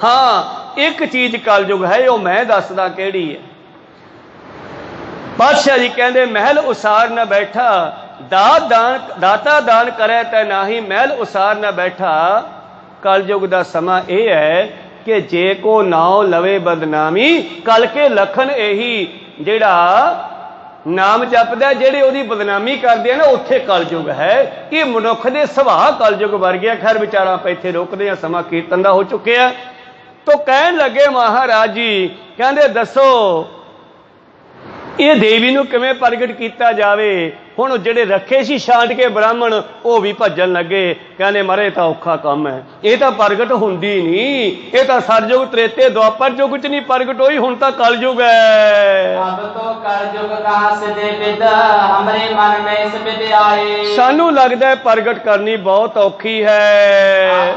ਹਾਂ ਇੱਕ ਚੀਜ਼ ਕਲਯੁਗ ਹੈ, ਉਹ ਮੈਂ ਦੱਸਦਾ ਕਿਹੜੀ ਹੈ। ਪਾਤਸ਼ਾਹ ਜੀ ਕਹਿੰਦੇ ਮਹਿਲ ਉਸਾਰ ਨਾ ਬੈਠਾ, ਦਾਤਾ ਦਾਨ ਕਰੇ ਤੈ ਨਾਹੀ, ਮਹਿਲ ਉਸਾਰ ਨਾ ਬੈਠਾ। ਕਲਯੁਗ ਦਾ ਸਮਾਂ ਇਹ ਹੈ ਕਿ ਜੇ ਕੋ ਨਾਉ ਲਵੇ ਬਦਨਾਮੀ, ਕਲ ਕੇ ਲਖਣ ਇਹੀ। ਜਿਹੜਾ ਨਾਮ ਜਪਦਾ, ਜਿਹੜੇ ਉਹਦੀ ਬਦਨਾਮੀ ਕਰਦੇ ਆ ਨਾ, ਉੱਥੇ ਕਲਯੁਗ ਹੈ। ਇਹ ਮਨੁੱਖ ਦੇ ਸੁਭਾਅ ਕਲਯੁਗ ਵਰਗੇ। ਖੈਰ ਵਿਚਾਰਾਂ ਆਪਾਂ ਇੱਥੇ ਰੋਕਦੇ ਹਾਂ, ਸਮਾਂ ਕੀਰਤਨ ਦਾ ਹੋ ਚੁੱਕਿਆ। ਤੋ ਕਹਿਣ ਲੱਗੇ ਮਹਾਰਾਜ ਜੀ, ਕਹਿੰਦੇ ਦੱਸੋ ਇਹ ਦੇਵੀ ਨੂੰ ਕਿਵੇਂ ਪ੍ਰਗਟ ਕੀਤਾ ਜਾਵੇ। ਹੁਣ ਜਿਹੜੇ ਰੱਖੇ ਸੀ ਛਾਂਟ ਕੇ ਬ੍ਰਾਹਮਣ, ਉਹ ਵੀ ਭੱਜਣ ਲੱਗੇ। ਕਹਿੰਦੇ ਮਰੇ ਤਾਂ ਔਖਾ ਕੰਮ ਹੈ, ਇਹ ਤਾਂ ਪ੍ਰਗਟ ਹੁੰਦੀ ਨਹੀਂ। ਇਹ ਤਾਂ ਸਤਜੁਗ ਤ੍ਰੇਤੇ ਦੁਆਪਰ ਯੁਗ ਚ ਨਹੀਂ ਪ੍ਰਗਟ ਹੋਈ, ਹੁਣ ਤਾਂ ਕਲਯੁਗ ਹੈ। ਸਾਨੂੰ ਲੱਗਦਾ ਹੈ ਪ੍ਰਗਟ ਕਰਨੀ ਬਹੁਤ ਔਖੀ ਹੈ।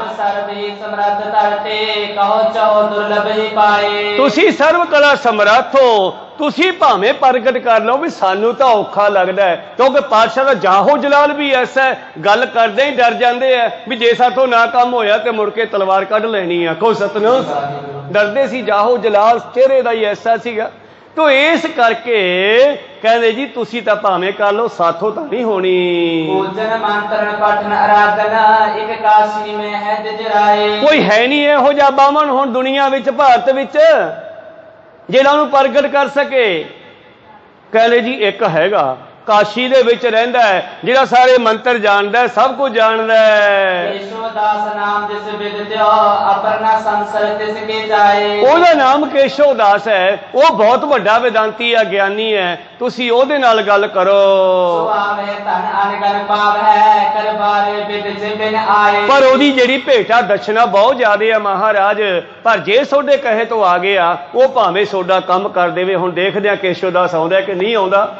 ਤੁਸੀਂ ਸਰਵ ਕਲਾ ਸਮਰੱਥ ਹੋ, ਤੁਸੀਂ ਭਾਵੇਂ ਪ੍ਰਗਟ ਕਰ ਲਓ, ਵੀ ਸਾਨੂੰ ਤਾਂ ਔਖਾ ਲੱਗਦਾ ਹੈ। ਕਿਉਂਕਿ ਪਾਤਸ਼ਾਹ ਦਾ ਜਾਹੋ ਜਲਾਲ ਵੀ ਐਸਾ ਹੈ, ਗੱਲ ਕਰਦੇ ਹੀ ਡਰ ਜਾਂਦੇ ਆ ਵੀ ਜੇ ਸਾਥੋਂ ਨਾ ਕੰਮ ਹੋਇਆ ਤੇ ਮੁੜ ਕੇ ਤਲਵਾਰ ਕੱਢ ਲੈਣੀ ਆ। ਕੋ ਸਤਨਾਮ। ਡਰਦੇ ਸੀ, ਜਾਹੋ ਜਲਾਲ ਚਿਹਰੇ ਦਾ ਹੀ ਐਸਾ ਸੀਗਾ। ਤੋ ਇਸ ਕਰਕੇ ਕਹਿੰਦੇ ਜੀ ਤੁਸੀਂ ਤਾਂ ਭਾਵੇਂ ਕਰ ਲਓ, ਸਾਥੋਂ ਤਾਂ ਨਹੀਂ ਹੋਣੀ। ਕੋਈ ਹੈ ਨਹੀਂ ਇਹੋ ਜਿਹਾ ਬਾਹਮਣ ਹੁਣ ਦੁਨੀਆ ਵਿੱਚ, ਭਾਰਤ ਵਿੱਚ। ਜਿਹੜਾ ਉਹਨੂੰ ਪ੍ਰਗਟ ਕਰ ਸਕੇ। ਕਹਿ ਲੈ ਜੀ ਇੱਕ ਹੈਗਾ ਕਾਸ਼ੀ ਦੇ ਵਿੱਚ ਰਹਿੰਦਾ ਹੈ, ਜਿਹੜਾ ਸਾਰੇ ਮੰਤਰ ਜਾਣਦਾ ਹੈ, ਸਭ ਕੁਝ ਜਾਣਦਾ ਹੈ। ਕੇਸ਼ਵ ਦਾਸ ਨਾਮ ਜਿਸ ਵਿਦਿਆ ਅਪਰਨਾ ਸੰਸਰ ਤਿਸ ਕੇ ਜਾਏ। ਉਹਦਾ ਨਾਮ ਕੇਸ਼ਵ ਦਾਸ ਹੈ, ਉਹ ਬਹੁਤ ਵੱਡਾ ਵਿਦਾਂਤੀ ਹੈ, ਗਿਆਨੀ ਹੈ, ਤੁਸੀਂ ਉਹਦੇ ਨਾਲ ਗੱਲ ਕਰੋ। ਸੁਆਵੇ ਧਨ ਅਨਗਨ ਪਾਵ ਹੈ ਕਰ ਬਾਰੇ ਵਿਦ ਜਿਬਨ ਆਏ। ਪਰ ਉਹਦੀ ਜਿਹੜੀ ਭੇਟਾ ਦਸ਼ਨਾ ਬਹੁਤ ਜ਼ਿਆਦਾ ਹੈ ਮਹਾਰਾਜ, ਪਰ ਜੇ ਤੁਹਾਡੇ ਕਹੇ ਤੋਂ ਆ ਗਿਆ ਉਹ ਭਾਵੇਂ ਤੁਹਾਡਾ ਕੰਮ ਕਰ ਦੇਵੇ। ਹੁਣ ਦੇਖਦੇ ਆ ਕੇਸ਼ਵ ਦਾਸ ਆਉਂਦਾ ਕਿ ਨਹੀਂ ਆਉਂਦਾ,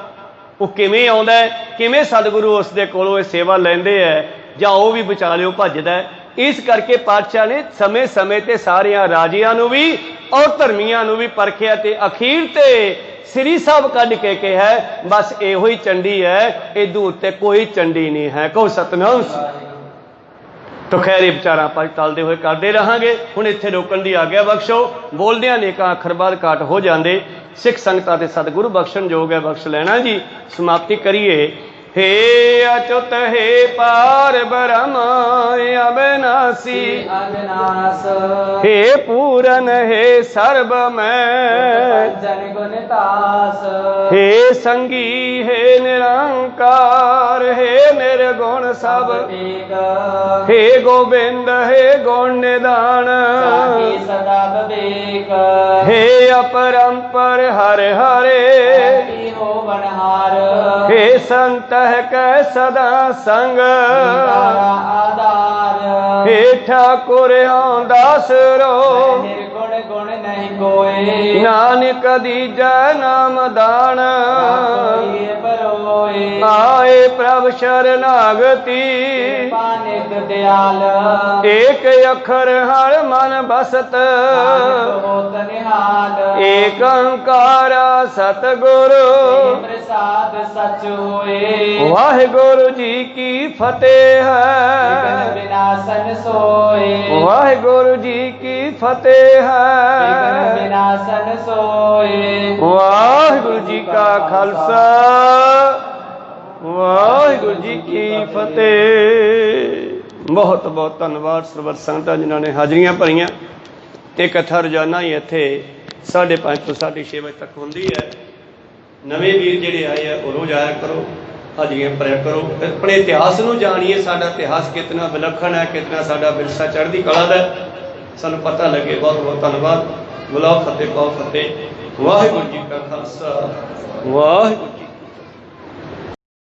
ਉਹ ਕਿਵੇਂ ਆਉਂਦਾ, ਕਿਵੇਂ ਸਤਿਗੁਰੂ ਉਸ ਦੇ ਕੋਲੋਂ ਇਹ ਸੇਵਾ ਲੈਂਦੇ ਹੈ, ਜਾਂ ਉਹ ਵੀ ਵਿਚਾਲਿਓ ਭੱਜਦਾ। ਇਸ ਕਰਕੇ ਪਾਤਸ਼ਾਹ ਨੇ ਸਮੇਂ ਸਮੇਂ ਤੇ ਸਾਰਿਆਂ ਰਾਜਿਆਂ ਨੂੰ ਵੀ ਔਰ ਧਰਮੀਆਂ ਨੂੰ ਵੀ ਪਰਖਿਆ ਤੇ ਅਖੀਰ ਤੇ ਸ੍ਰੀ ਸਾਹਿਬ ਕੱਢ ਕੇ ਕਿਹਾ ਬਸ ਇਹੋ ਹੀ ਚੰਡੀ ਹੈ, ਇਹਦੂ ਉੱਤੇ ਕੋਈ ਚੰਡੀ ਨਹੀਂ ਹੈ। ਕਹੋ ਸਤਨਾਮ। ਤੋ ਖੈਰ ਇਹ ਵਿਚਾਰਾਂ ਆਪਾਂ ਟਲਦੇ ਹੋਏ ਕਰਦੇ ਰਹਾਂਗੇ। ਹੁਣ ਇੱਥੇ ਰੋਕਣ ਦੀ ਆਗਿਆ ਬਖਸ਼ੋ। ਬੋਲਦਿਆਂ ਨੇਕਾਂ ਅੱਖਰ ਬਾਅਦ ਘਾਟ ਹੋ ਜਾਂਦੇ। ਸਿੱਖ ਸੰਗਤਾਂ ਤੇ ਸਤਿਗੁਰੂ ਬਖਸ਼ਣ ਯੋਗ ਹੈ, ਬਖਸ਼ ਲੈਣਾ ਜੀ। ਸਮਾਪਤੀ ਕਰੀਏ। हे अच्युत हे पार ब्रह्म अविनाशी अविनाश। हे पूरन हे सर्व में जन गुण दास। हे संगी हे निरंकार हे निर्गुण सब एक। हे गोविंद हे गुण निदान साखी सदा विवेक। हे अपरंपर हर हरे हो बनहार। हे संत कै सदा संग आधार। हे ठाकुर दास रो निर्गुण गुण नहीं कोई। नानक दीजा नाम दान परोए। आए प्रभ शरणागति पानिक दयाल। एक अखर हर मन बसत होत निहाल। एक ओंकार सतगुरु प्रसाद सच होए। वाहिगुरु जी की फतेह विघ्न है। विनाशन सोए। वाहिगुरु जी की फतेह विघ्न है। विनाशन सोए। वाहिगुरु जी का खालसा वाहिगुरु जी की फतेह। बहुत बहुत धन्यवाद ਸਰਬੱਤ ਸੰਗਤਾਂ ਜਿਨ੍ਹਾਂ ਨੇ ਹਾਜ਼ਰੀਆਂ ਭਰੀਆਂ। ਇਹ ਕਥਾ ਰੋਜ਼ਾਨਾ ਹੀ ਇੱਥੇ 5:30 ਤੋਂ 6:30 ਵਜੇ ਤੱਕ ਹੁੰਦੀ ਹੈ। ਨਵੇਂ ਵੀਰ ਜਿਹੜੇ ਆਏ ਆ ਉਹ ਰੋਜ਼ ਆਇਆ ਕਰੋ, ਹਾਜ਼ਰੀਆਂ ਭਰਿਆ ਕਰੋ। ਆਪਣੇ ਇਤਿਹਾਸ ਨੂੰ ਜਾਣੀਏ, ਸਾਡਾ ਇਤਿਹਾਸ ਕਿਤਨਾ ਵਿਲੱਖਣ ਹੈ, ਕਿਤਨਾ ਸਾਡਾ ਵਿਰਸਾ ਚੜ੍ਹਦੀ ਕਲਾ ਦਾ ਸਾਨੂੰ ਪਤਾ ਲੱਗੇ। ਬਹੁਤ ਬਹੁਤ ਧੰਨਵਾਦ। ਬੁਲਾਓ ਫਤਿਹ ਪਾਓ ਫਤਿਹ। ਵਾਹਿਗੁਰੂ ਜੀ ਕਾ ਖਾਲਸਾ ਵਾਹਿਗੁਰੂ।